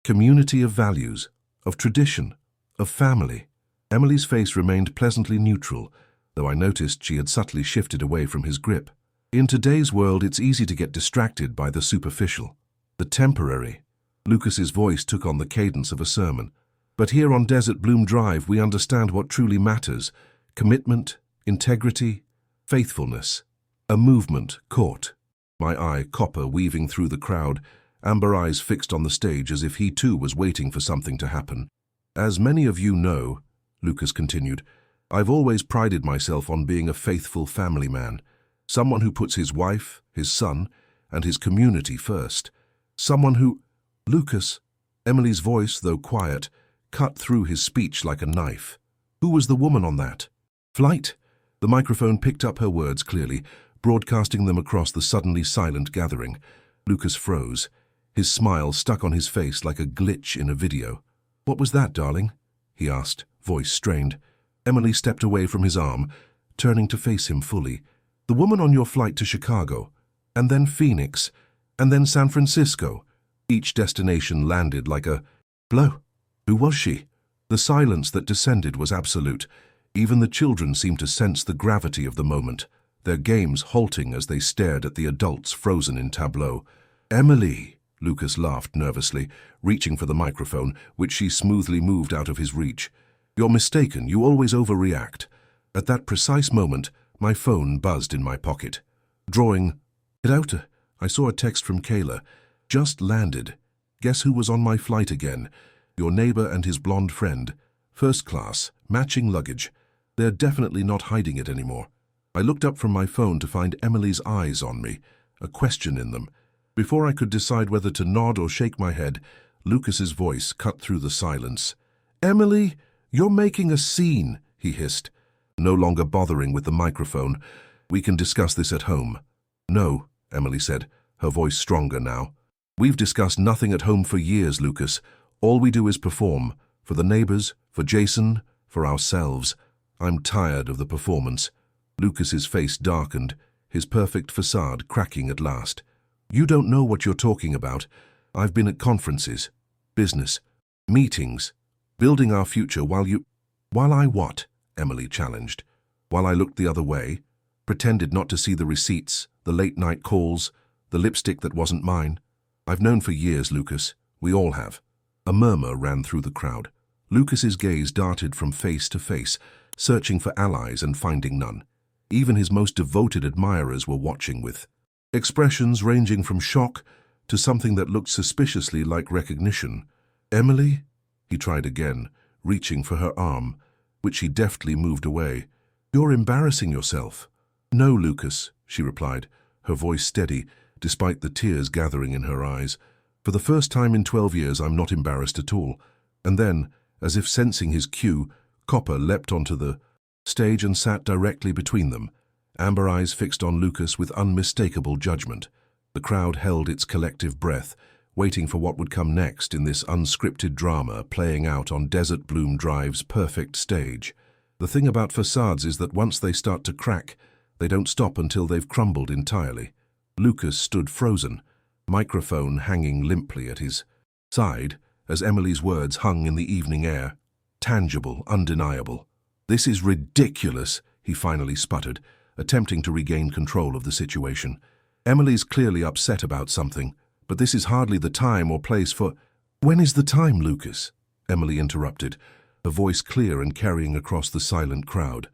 community of values, of tradition, of family." Emily's face remained pleasantly neutral, though I noticed she had subtly shifted away from his grip. "In today's world, it's easy to get distracted by the superficial, the temporary." Lucas's voice took on the cadence of a sermon. "But here on Desert Bloom Drive, we understand what truly matters: commitment, integrity, faithfulness. A movement caught." My eye copper weaving through the crowd, amber eyes fixed on the stage as if he too was waiting for something to happen. "As many of you know," Lucas continued, "I've always prided myself on being a faithful family man, someone who puts his wife, his son, and his community first. Someone who—" "Lucas," Emily's voice, though quiet, cut through his speech like a knife. "Who was the woman on that flight?" The microphone picked up her words clearly, broadcasting them across the suddenly silent gathering. Lucas froze, his smile stuck on his face like a glitch in a video. "What was that, darling?" he asked, voice strained. Emily stepped away from his arm, turning to face him fully. "The woman on your flight to Chicago, and then Phoenix, and then San Francisco." Each destination landed like a blow. "Who was she?" The silence that descended was absolute. Even the children seemed to sense the gravity of the moment, their games halting as they stared at the adults frozen in tableau. "Emily," Lucas laughed nervously, reaching for the microphone, which she smoothly moved out of his reach. "You're mistaken, you always overreact." At that precise moment, my phone buzzed in my pocket. Drawing it out, I saw a text from Kayla. "Just landed. Guess who was on my flight again? Your neighbor and his blonde friend. First class, matching luggage. They're definitely not hiding it anymore." I looked up from my phone to find Emily's eyes on me, a question in them. Before I could decide whether to nod or shake my head, Lucas's voice cut through the silence. "Emily, you're making a scene," he hissed, no longer bothering with the microphone. "We can discuss this at home." "No," Emily said, her voice stronger now. "We've discussed nothing at home for years, Lucas. All we do is perform. For the neighbors, for Jason, for ourselves. I'm tired of the performance." Lucas's face darkened, his perfect facade cracking at last. "You don't know what you're talking about. I've been at conferences, business, meetings, building our future while you—" "While I what?" Emily challenged. "While I looked the other way, pretended not to see the receipts, the late-night calls, the lipstick that wasn't mine. I've known for years, Lucas. We all have." A murmur ran through the crowd. Lucas's gaze darted from face to face, searching for allies and finding none. Even his most devoted admirers were watching with expressions ranging from shock to something that looked suspiciously like recognition. "Emily?" He tried again, reaching for her arm, which she deftly moved away. "You're embarrassing yourself." "No, Lucas," she replied, her voice steady, despite the tears gathering in her eyes. "For the first time in 12 years, I'm not embarrassed at all." And then, as if sensing his cue, Copper leapt onto the stage and sat directly between them, amber eyes fixed on Lucas with unmistakable judgment. The crowd held its collective breath, waiting for what would come next in this unscripted drama playing out on Desert Bloom Drive's perfect stage. The thing about facades is that once they start to crack, they don't stop until they've crumbled entirely. Lucas stood frozen, microphone hanging limply at his side as Emily's words hung in the evening air. Tangible, undeniable. "This is ridiculous," he finally sputtered, attempting to regain control of the situation. "Emily's clearly upset about something, but this is hardly the time or place for—" "When is the time, Lucas?" Emily interrupted, her voice clear and carrying across the silent crowd.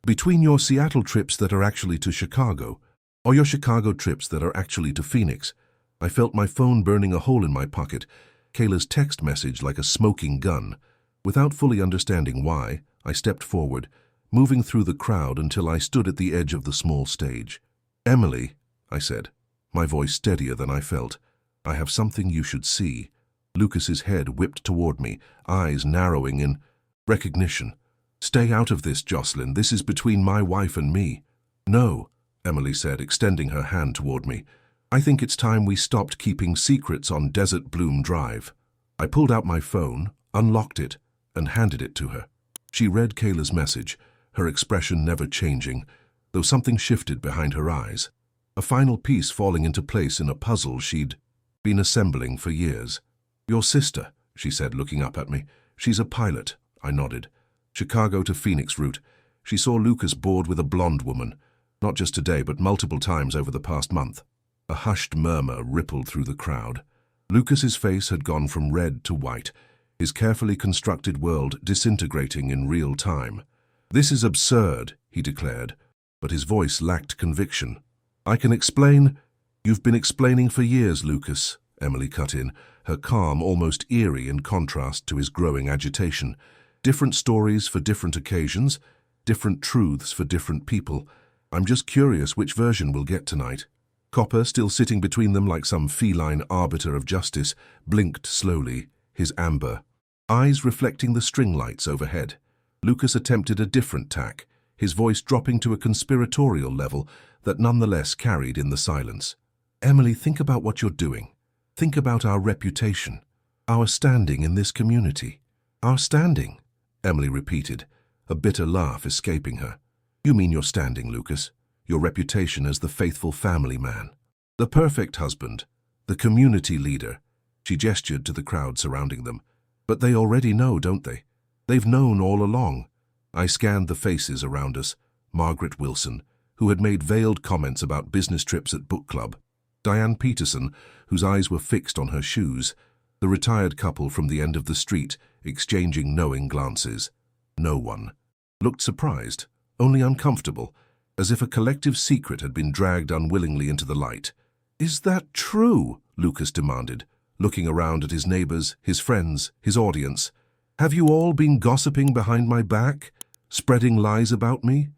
"Between your Seattle trips that are actually to Chicago, or your Chicago trips that are actually to Phoenix." I felt my phone burning a hole in my pocket, Kayla's text message like a smoking gun. Without fully understanding why, I stepped forward, moving through the crowd until I stood at the edge of the small stage. "Emily," I said, my voice steadier than I felt, "I have something you should see." Lucas's head whipped toward me, eyes narrowing in recognition. "Stay out of this, Jocelyn. This is between my wife and me." "No," Emily said, extending her hand toward me. "I think it's time we stopped keeping secrets on Desert Bloom Drive." I pulled out my phone, unlocked it, and handed it to her. She read Kayla's message, her expression never changing, though something shifted behind her eyes. A final piece falling into place in a puzzle she'd been assembling for years. "Your sister," she said, looking up at me. "She's a pilot." I nodded. "Chicago to Phoenix route. She saw Lucas board with a blonde woman. Not just today, but multiple times over the past month." A hushed murmur rippled through the crowd. Lucas's face had gone from red to white, his carefully constructed world disintegrating in real time. "This is absurd," he declared, but his voice lacked conviction. "I can explain—" "You've been explaining for years, Lucas," Emily cut in, her calm almost eerie in contrast to his growing agitation. "Different stories for different occasions, different truths for different people. I'm just curious which version we'll get tonight." Copper, still sitting between them like some feline arbiter of justice, blinked slowly, his amber eyes reflecting the string lights overhead. Lucas attempted a different tack, his voice dropping to a conspiratorial level that nonetheless carried in the silence. "Emily, think about what you're doing. Think about our reputation, our standing in this community." "Our standing?" Emily repeated, a bitter laugh escaping her. "You mean your standing, Lucas. Your reputation as the faithful family man, the perfect husband, the community leader." She gestured to the crowd surrounding them. "But they already know, don't they? They've known all along. I scanned the faces around us. Margaret Wilson, who had made veiled comments about business trips at book club. Diane Peterson, whose eyes were fixed on her shoes. The retired couple from the end of the street, exchanging knowing glances. No one looked surprised, only uncomfortable, as if a collective secret had been dragged unwillingly into the light. "Is that true?" Lucas demanded, looking around at his neighbors, his friends, his audience. "Have you all been gossiping behind my back, spreading lies about me?"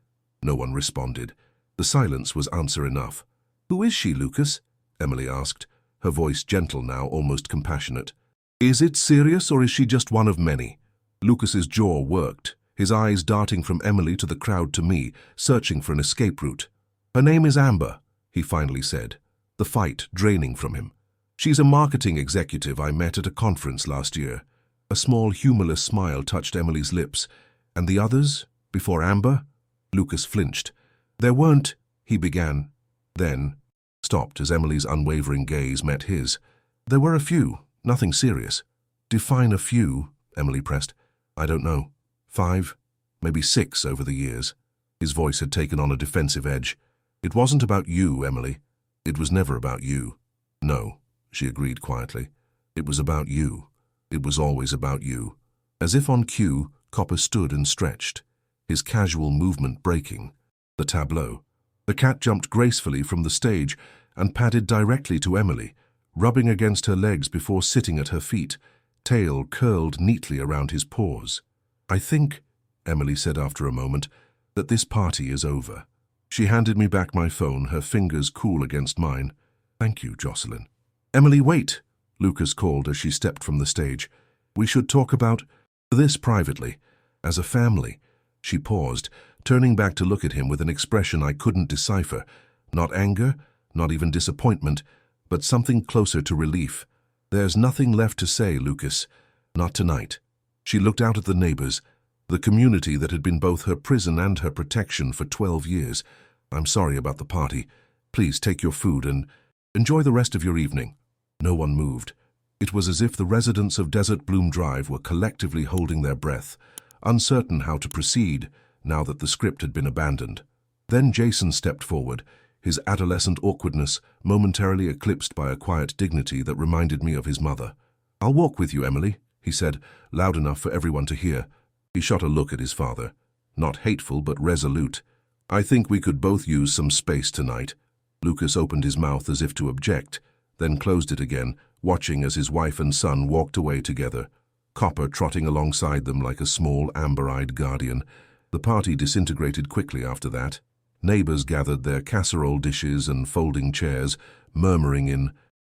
No one responded. The silence was answer enough. "Who is she, Lucas?" Emily asked, her voice gentle now, almost compassionate. "Is it serious, or is she just one of many?" Lucas's jaw worked, his eyes darting from Emily to the crowd to me, searching for an escape route. "Her name is Amber," he finally said, the fight draining from him. "She's a marketing executive I met at a conference last year." A small, humorless smile touched Emily's lips. "And the others? Before Amber?" Lucas flinched. "There weren't," he began, then stopped as Emily's unwavering gaze met his. "There were a few, nothing serious." "Define a few," Emily pressed. "I don't know. 5, maybe 6 over the years." His voice had taken on a defensive edge. "It wasn't about you, Emily. It was never about you." "No," she agreed quietly. "It was about you. It was always about you." As if on cue, Copper stood and stretched, his casual movement breaking the tableau. The cat jumped gracefully from the stage and padded directly to Emily, rubbing against her legs before sitting at her feet, tail curled neatly around his paws. "I think," Emily said after a moment, "that this party is over." She handed me back my phone, her fingers cool against mine. "Thank you, Jocelyn." "Emily, wait," Lucas called as she stepped from the stage. "We should talk about this privately, as a family." She paused, turning back to look at him with an expression I couldn't decipher. Not anger, not even disappointment, but something closer to relief. "There's nothing left to say, Lucas. Not tonight." She looked out at the neighbors, the community that had been both her prison and her protection for 12 years. "I'm sorry about the party. Please take your food and enjoy the rest of your evening." No one moved. It was as if the residents of Desert Bloom Drive were collectively holding their breath, uncertain how to proceed now that the script had been abandoned. Then Jason stepped forward, his adolescent awkwardness momentarily eclipsed by a quiet dignity that reminded me of his mother. "I'll walk with you, Emily," he said, loud enough for everyone to hear. He shot a look at his father, not hateful but resolute. "I think we could both use some space tonight." Lucas opened his mouth as if to object, then closed it again, watching as his wife and son walked away together, Copper trotting alongside them like a small, amber-eyed guardian. The party disintegrated quickly after that. Neighbors gathered their casserole dishes and folding chairs, murmuring in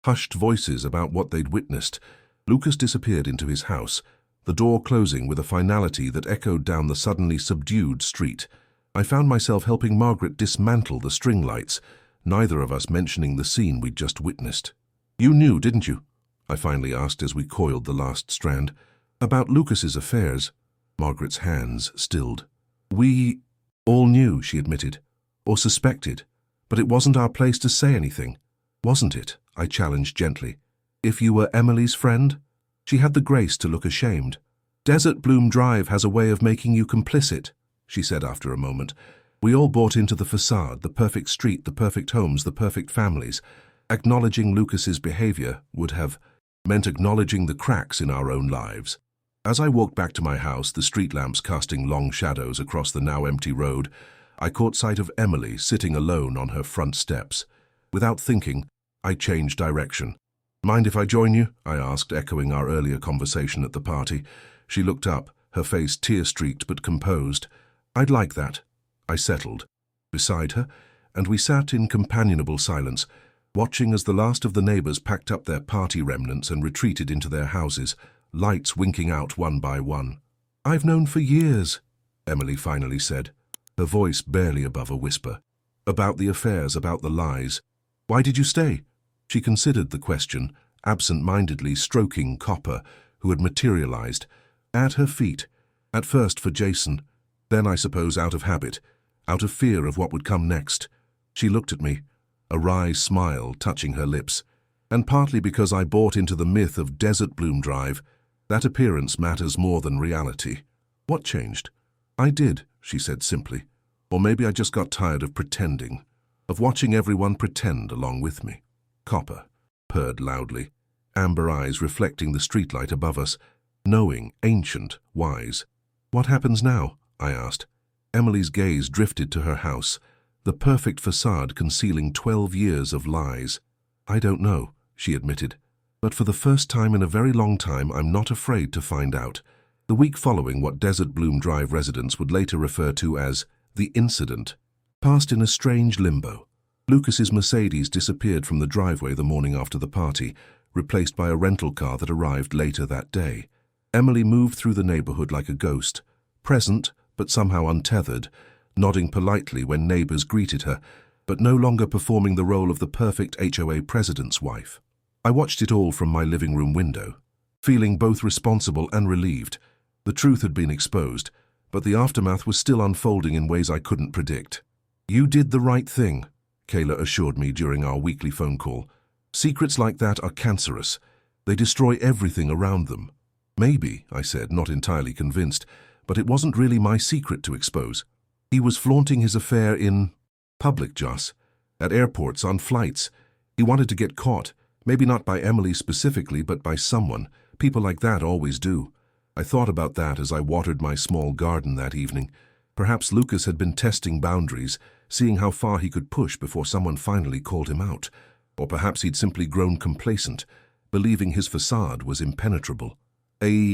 hushed voices about what they'd witnessed. Lucas disappeared into his house, the door closing with a finality that echoed down the suddenly subdued street. I found myself helping Margaret dismantle the string lights, neither of us mentioning the scene we'd just witnessed. "You knew, didn't you?" I finally asked as we coiled the last strand. "About Lucas's affairs." Margaret's hands stilled. "We all knew," she admitted, "or suspected, but it wasn't our place to say anything." "Wasn't it?" I challenged gently. "If you were Emily's friend?" She had the grace to look ashamed. "Desert Bloom Drive has a way of making you complicit," she said after a moment. "We all bought into the facade, the perfect street, the perfect homes, the perfect families. Acknowledging Lucas's behavior would have meant acknowledging the cracks in our own lives." As I walked back to my house, the street lamps casting long shadows across the now empty road, I caught sight of Emily sitting alone on her front steps. Without thinking, I changed direction. "Mind if I join you?" I asked, echoing our earlier conversation at the party. She looked up, her face tear-streaked but composed. "I'd like that." I settled beside her, and we sat in companionable silence, watching as the last of the neighbors packed up their party remnants and retreated into their houses, lights winking out one by one. "I've known for years," Emily finally said, her voice barely above a whisper. "About the affairs, about the lies. Why did you stay?" She considered the question, absent-mindedly stroking Copper, who had materialized, at her feet, at first for Jason, then I suppose out of habit, out of fear of what would come next. She looked at me, a wry smile touching her lips. "And partly because I bought into the myth of Desert Bloom Drive. That appearance matters more than reality." "What changed?" "I did," she said simply. "Or maybe I just got tired of pretending, of watching everyone pretend along with me." Copper purred loudly, amber eyes reflecting the streetlight above us, knowing, ancient, wise. "What happens now?" I asked. Emily's gaze drifted to her house, the perfect facade concealing 12 years of lies. "I don't know," she admitted. "But for the first time in a very long time, I'm not afraid to find out." The week following, what Desert Bloom Drive residents would later refer to as the incident passed in a strange limbo. Lucas's Mercedes disappeared from the driveway the morning after the party, replaced by a rental car that arrived later that day. Emily moved through the neighborhood like a ghost, present but somehow untethered, nodding politely when neighbors greeted her, but no longer performing the role of the perfect HOA president's wife. I watched it all from my living room window, feeling both responsible and relieved. The truth had been exposed, but the aftermath was still unfolding in ways I couldn't predict. "You did the right thing," Kayla assured me during our weekly phone call. "Secrets like that are cancerous. They destroy everything around them." "Maybe," I said, not entirely convinced, but it wasn't really my secret to expose. He was flaunting his affair in public, Joss. At airports, on flights. He wanted to get caught, maybe not by Emily specifically, but by someone. People like that always do. I thought about that as I watered my small garden that evening. Perhaps Lucas had been testing boundaries, seeing how far he could push before someone finally called him out. Or perhaps he'd simply grown complacent, believing his facade was impenetrable. A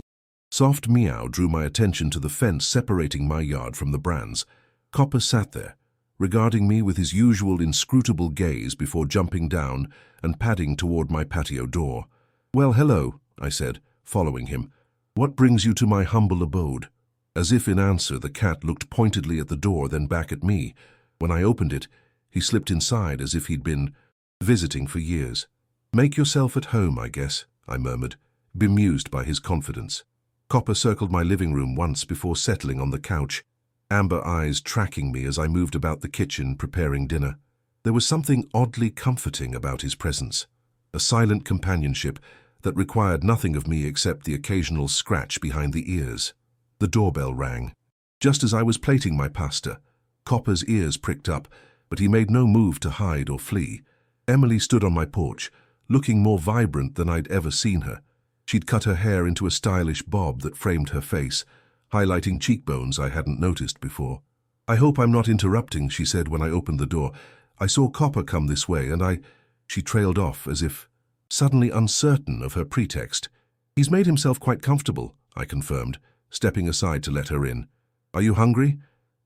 soft meow drew my attention to the fence separating my yard from the Brands. Copper sat there, regarding me with his usual inscrutable gaze before jumping down and padding toward my patio door. "Well, hello," I said, following him. "What brings you to my humble abode?" As if in answer, the cat looked pointedly at the door, then back at me. When I opened it, he slipped inside as if he'd been visiting for years. "Make yourself at home, I guess," I murmured, bemused by his confidence. Copper circled my living room once before settling on the couch, amber eyes tracking me as I moved about the kitchen preparing dinner. There was something oddly comforting about his presence, a silent companionship that required nothing of me except the occasional scratch behind the ears. The doorbell rang. Just as I was plating my pasta, Copper's ears pricked up, but he made no move to hide or flee. Emily stood on my porch, looking more vibrant than I'd ever seen her. She'd cut her hair into a stylish bob that framed her face, highlighting cheekbones I hadn't noticed before. "I hope I'm not interrupting," she said when I opened the door. "I saw Copper come this way and She trailed off as if suddenly uncertain of her pretext. "He's made himself quite comfortable," I confirmed, stepping aside to let her in. "Are you hungry?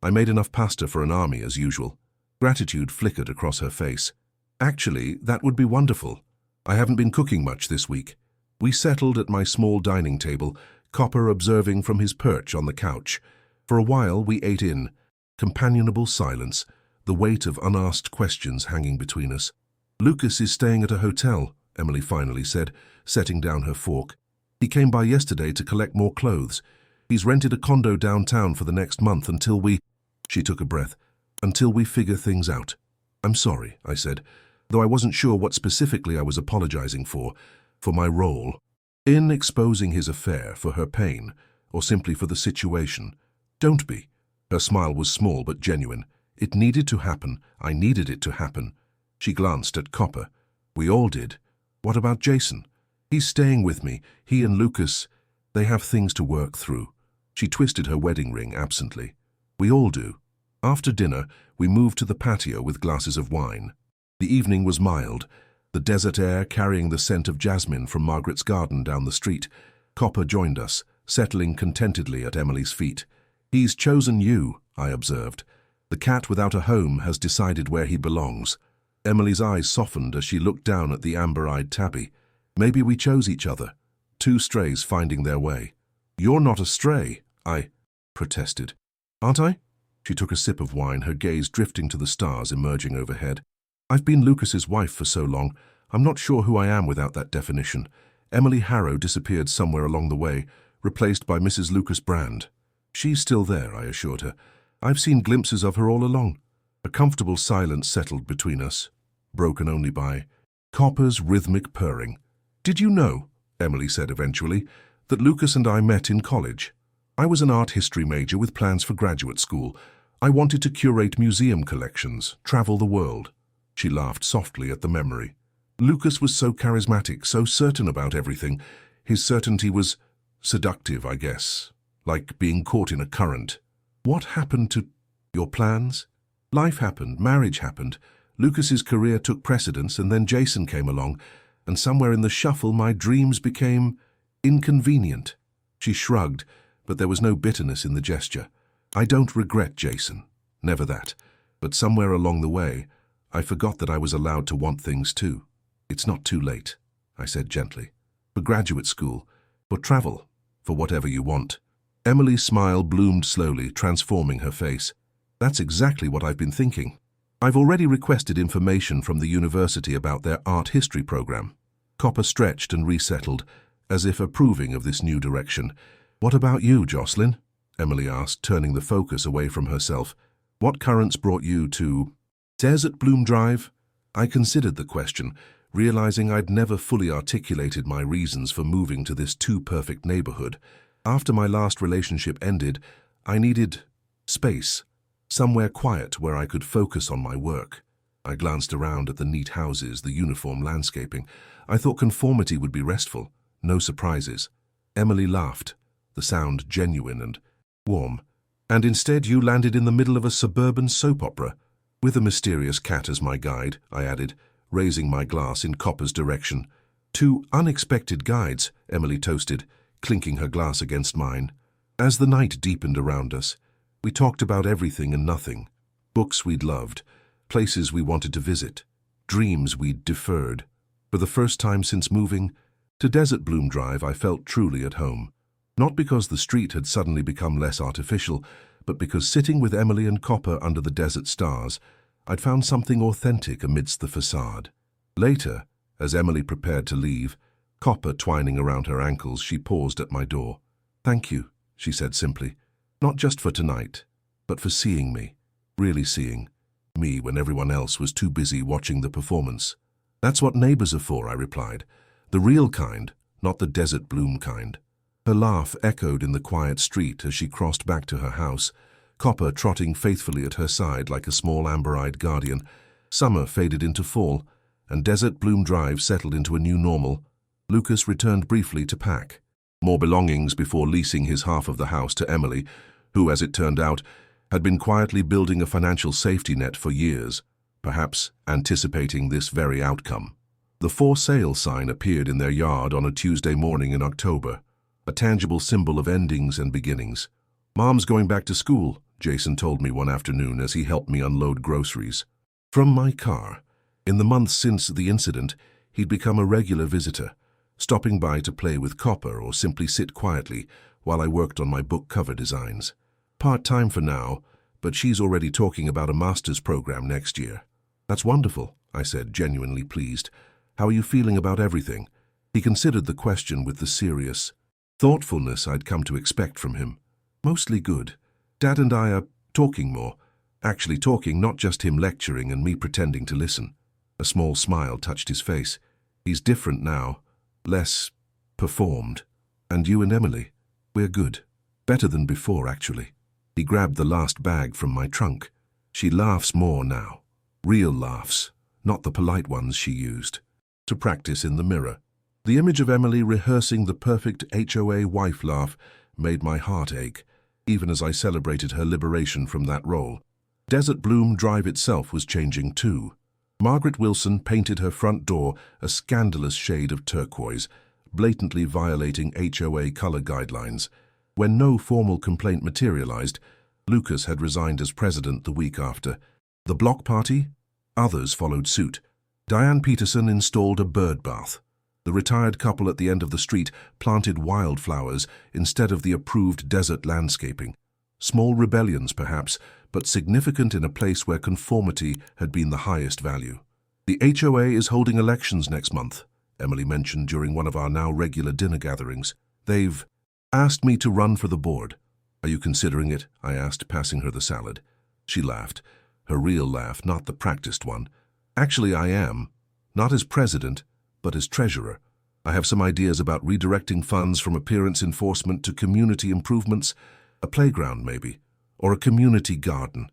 I made enough pasta for an army as usual." Gratitude flickered across her face. "Actually, that would be wonderful. I haven't been cooking much this week." We settled at my small dining table, Copper observing from his perch on the couch. For a while we ate in companionable silence, the weight of unasked questions hanging between us. "Lucas is staying at a hotel," Emily finally said, setting down her fork. "He came by yesterday to collect more clothes. He's rented a condo downtown for the next month until we—" She took a breath. "Until we figure things out." "I'm sorry," I said, though I wasn't sure what specifically I was apologizing for my role in exposing his affair, for her pain, or simply for the situation. "Don't be." Her smile was small but genuine. "It needed to happen. I needed it to happen." She glanced at Copper. "We all did. What about Jason? He's staying with me. He and Lucas, they have things to work through." She twisted her wedding ring absently. "We all do." After dinner, we moved to the patio with glasses of wine. The evening was mild, the desert air carrying the scent of jasmine from Margaret's garden down the street. Copper joined us, settling contentedly at Emily's feet. "He's chosen you," I observed. "The cat without a home has decided where he belongs." Emily's eyes softened as she looked down at the amber-eyed tabby. "Maybe we chose each other. Two strays finding their way." "You're not a stray," I protested. "Aren't I?" She took a sip of wine, her gaze drifting to the stars emerging overhead. "I've been Lucas's wife for so long, I'm not sure who I am without that definition." Emily Harrow disappeared somewhere along the way, replaced by Mrs. Lucas Brand. "She's still there," I assured her. "I've seen glimpses of her all along." A comfortable silence settled between us, broken only by Copper's rhythmic purring. "Did you know," Emily said eventually, "that Lucas and I met in college?" I was an art history major with plans for graduate school. I wanted to curate museum collections, travel the world. She laughed softly at the memory. Lucas was so charismatic, so certain about everything. His certainty was seductive, I guess, like being caught in a current. What happened to your plans? Life happened, marriage happened. Lucas's career took precedence, and then Jason came along, and somewhere in the shuffle my dreams became inconvenient. She shrugged, but there was no bitterness in the gesture. I don't regret Jason, never that. But somewhere along the way, I forgot that I was allowed to want things too. It's not too late, I said gently. For graduate school, for travel, for whatever you want. Emily's smile bloomed slowly, transforming her face. That's exactly what I've been thinking. I've already requested information from the university about their art history program. Copper stretched and resettled, as if approving of this new direction. What about you, Jocelyn? Emily asked, turning the focus away from herself. What currents brought you to Desert Bloom Drive? I considered the question, realizing I'd never fully articulated my reasons for moving to this too-perfect neighborhood. After my last relationship ended, I needed space, somewhere quiet where I could focus on my work. I glanced around at the neat houses, the uniform landscaping. I thought conformity would be restful, no surprises. Emily laughed, the sound genuine and warm. And instead you landed in the middle of a suburban soap opera. With a mysterious cat as my guide, I added, raising my glass in Copper's direction. Two unexpected guides, Emily toasted, clinking her glass against mine. As the night deepened around us, we talked about everything and nothing. Books we'd loved, places we wanted to visit, dreams we'd deferred. For the first time since moving to Desert Bloom Drive, I felt truly at home. Not because the street had suddenly become less artificial, but because sitting with Emily and Copper under the desert stars, I'd found something authentic amidst the facade. Later, as Emily prepared to leave, Copper twining around her ankles, she paused at my door. Thank you, she said simply. Not just for tonight, but for seeing me, really seeing me when everyone else was too busy watching the performance. That's what neighbors are for, I replied. The real kind, not the desert bloom kind. Her laugh echoed in the quiet street as she crossed back to her house, Copper trotting faithfully at her side like a small amber-eyed guardian. Summer faded into fall, and Desert Bloom Drive settled into a new normal. Lucas returned briefly to pack more belongings before leasing his half of the house to Emily, who, as it turned out, had been quietly building a financial safety net for years, perhaps anticipating this very outcome. The for sale sign appeared in their yard on a Tuesday morning in October, a tangible symbol of endings and beginnings. Mom's going back to school, Jason told me one afternoon as he helped me unload groceries. From my car. In the months since the incident, he'd become a regular visitor, stopping by to play with Copper or simply sit quietly while I worked on my book cover designs. Part-time for now, but she's already talking about a master's program next year. That's wonderful, I said, genuinely pleased. How are you feeling about everything? He considered the question with the serious thoughtfulness I'd come to expect from him. Mostly good. Dad and I are talking more. Actually talking, not just him lecturing and me pretending to listen. A small smile touched his face. He's different now. Less performed. And you and Emily, we're good. Better than before, actually. He grabbed the last bag from my trunk. She laughs more now. Real laughs, not the polite ones she used. To practice in the mirror. The image of Emily rehearsing the perfect HOA wife laugh made my heart ache, even as I celebrated her liberation from that role. Desert Bloom Drive itself was changing too. Margaret Wilson painted her front door a scandalous shade of turquoise, blatantly violating HOA color guidelines. When no formal complaint materialized, Lucas had resigned as president the week after. The block party? Others followed suit. Diane Peterson installed a bird bath. The retired couple at the end of the street planted wildflowers instead of the approved desert landscaping. Small rebellions, perhaps, but significant in a place where conformity had been the highest value. The HOA is holding elections next month, Emily mentioned during one of our now regular dinner gatherings. They've asked me to run for the board. Are you considering it? I asked, passing her the salad. She laughed, her real laugh, not the practiced one. Actually, I am. Not as president, but as treasurer. I have some ideas about redirecting funds from appearance enforcement to community improvements, a playground maybe, or a community garden.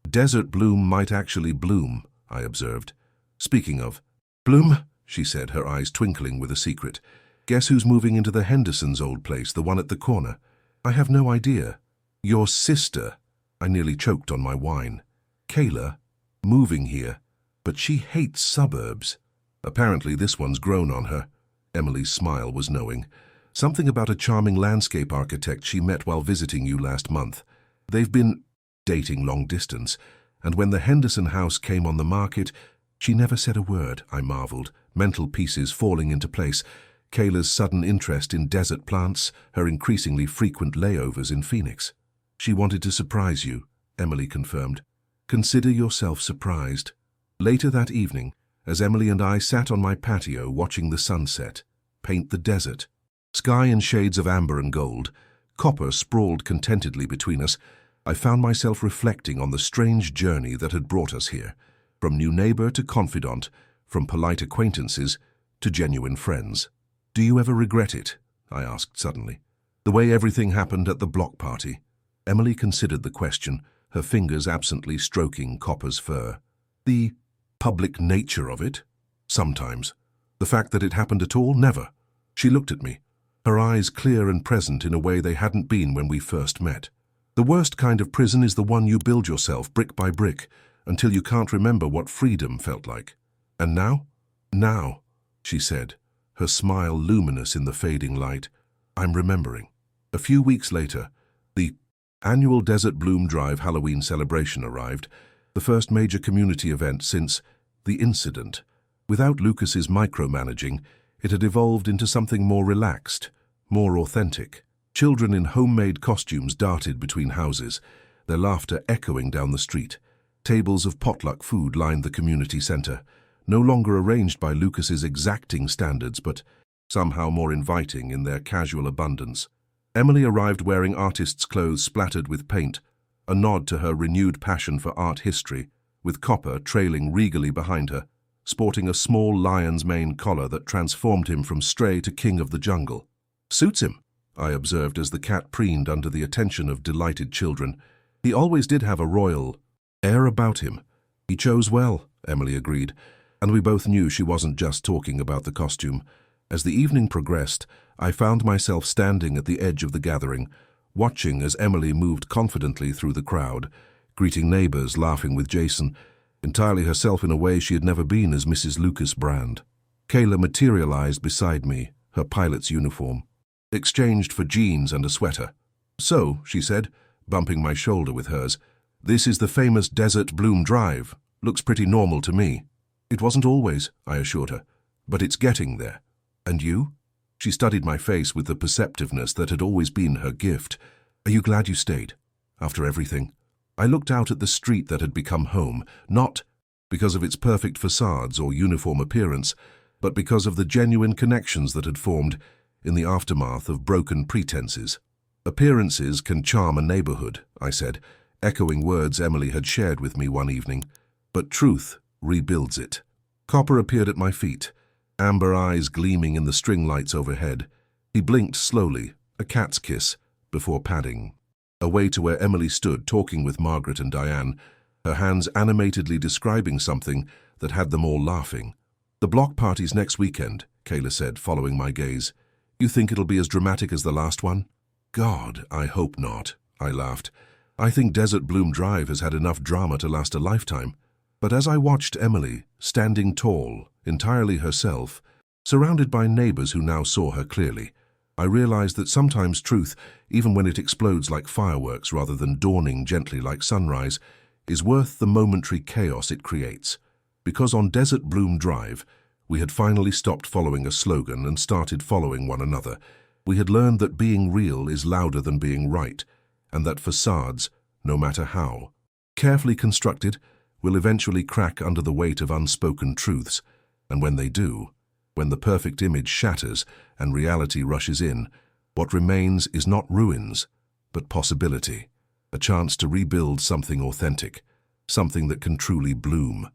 Desert bloom might actually bloom, I observed. Speaking of, bloom, she said, her eyes twinkling with a secret. Guess who's moving into the Hendersons' old place, the one at the corner? I have no idea. Your sister. I nearly choked on my wine. Kayla, moving here, but she hates suburbs. Apparently this one's grown on her. Emily's smile was knowing. Something about a charming landscape architect she met while visiting you last month. They've been dating long distance, and when the Henderson house came on the market, she never said a word, I marveled, mental pieces falling into place. Kayla's sudden interest in desert plants, her increasingly frequent layovers in Phoenix. She wanted to surprise you, Emily confirmed. Consider yourself surprised. Later that evening, as Emily and I sat on my patio watching the sunset, paint the desert, sky in shades of amber and gold, copper sprawled contentedly between us, I found myself reflecting on the strange journey that had brought us here, from new neighbor to confidant, from polite acquaintances to genuine friends. Do you ever regret it? I asked suddenly. The way everything happened at the block party. Emily considered the question, her fingers absently stroking Copper's fur. The public nature of it? Sometimes. The fact that it happened at all? Never. She looked at me, her eyes clear and present in a way they hadn't been when we first met. The worst kind of prison is the one you build yourself brick by brick until you can't remember what freedom felt like. And now? Now, she said, her smile luminous in the fading light. I'm remembering. A few weeks later, the annual Desert Bloom Drive Halloween celebration arrived, the first major community event since the incident. Without Lucas's micromanaging, it had evolved into something more relaxed, more authentic. Children in homemade costumes darted between houses, their laughter echoing down the street. Tables of potluck food lined the community center, no longer arranged by Lucas's exacting standards, but somehow more inviting in their casual abundance. Emily arrived wearing artist's clothes splattered with paint, a nod to her renewed passion for art history, with Copper trailing regally behind her, sporting a small lion's mane collar that transformed him from stray to king of the jungle. Suits him, I observed as the cat preened under the attention of delighted children. He always did have a royal air about him. He chose well, Emily agreed, and we both knew she wasn't just talking about the costume. As the evening progressed, I found myself standing at the edge of the gathering, watching as Emily moved confidently through the crowd, greeting neighbors, laughing with Jason, entirely herself in a way she had never been as Mrs. Lucas Brand. Kayla materialized beside me, her pilot's uniform, exchanged for jeans and a sweater. So, she said, bumping my shoulder with hers, this is the famous Desert Bloom Drive. Looks pretty normal to me. It wasn't always, I assured her, but it's getting there. And you? She studied my face with the perceptiveness that had always been her gift. Are you glad you stayed? After everything? I looked out at the street that had become home, not because of its perfect facades or uniform appearance, but because of the genuine connections that had formed in the aftermath of broken pretenses. Appearances can charm a neighborhood, I said, echoing words Emily had shared with me one evening, but truth rebuilds it. Copper appeared at my feet, amber eyes gleaming in the string lights overhead. He blinked slowly, a cat's kiss, before padding away to where Emily stood talking with Margaret and Diane, her hands animatedly describing something that had them all laughing. The block party's next weekend, Kayla said, following my gaze. You think it'll be as dramatic as the last one? God, I hope not, I laughed. I think Desert Bloom Drive has had enough drama to last a lifetime. But as I watched Emily, standing tall, entirely herself, surrounded by neighbors who now saw her clearly, I realized that sometimes truth, even when it explodes like fireworks rather than dawning gently like sunrise, is worth the momentary chaos it creates. Because on Desert Bloom Drive, we had finally stopped following a slogan and started following one another. We had learned that being real is louder than being right, and that facades, no matter how carefully constructed, will eventually crack under the weight of unspoken truths. And when they do, when the perfect image shatters and reality rushes in, what remains is not ruins, but possibility, a chance to rebuild something authentic, something that can truly bloom.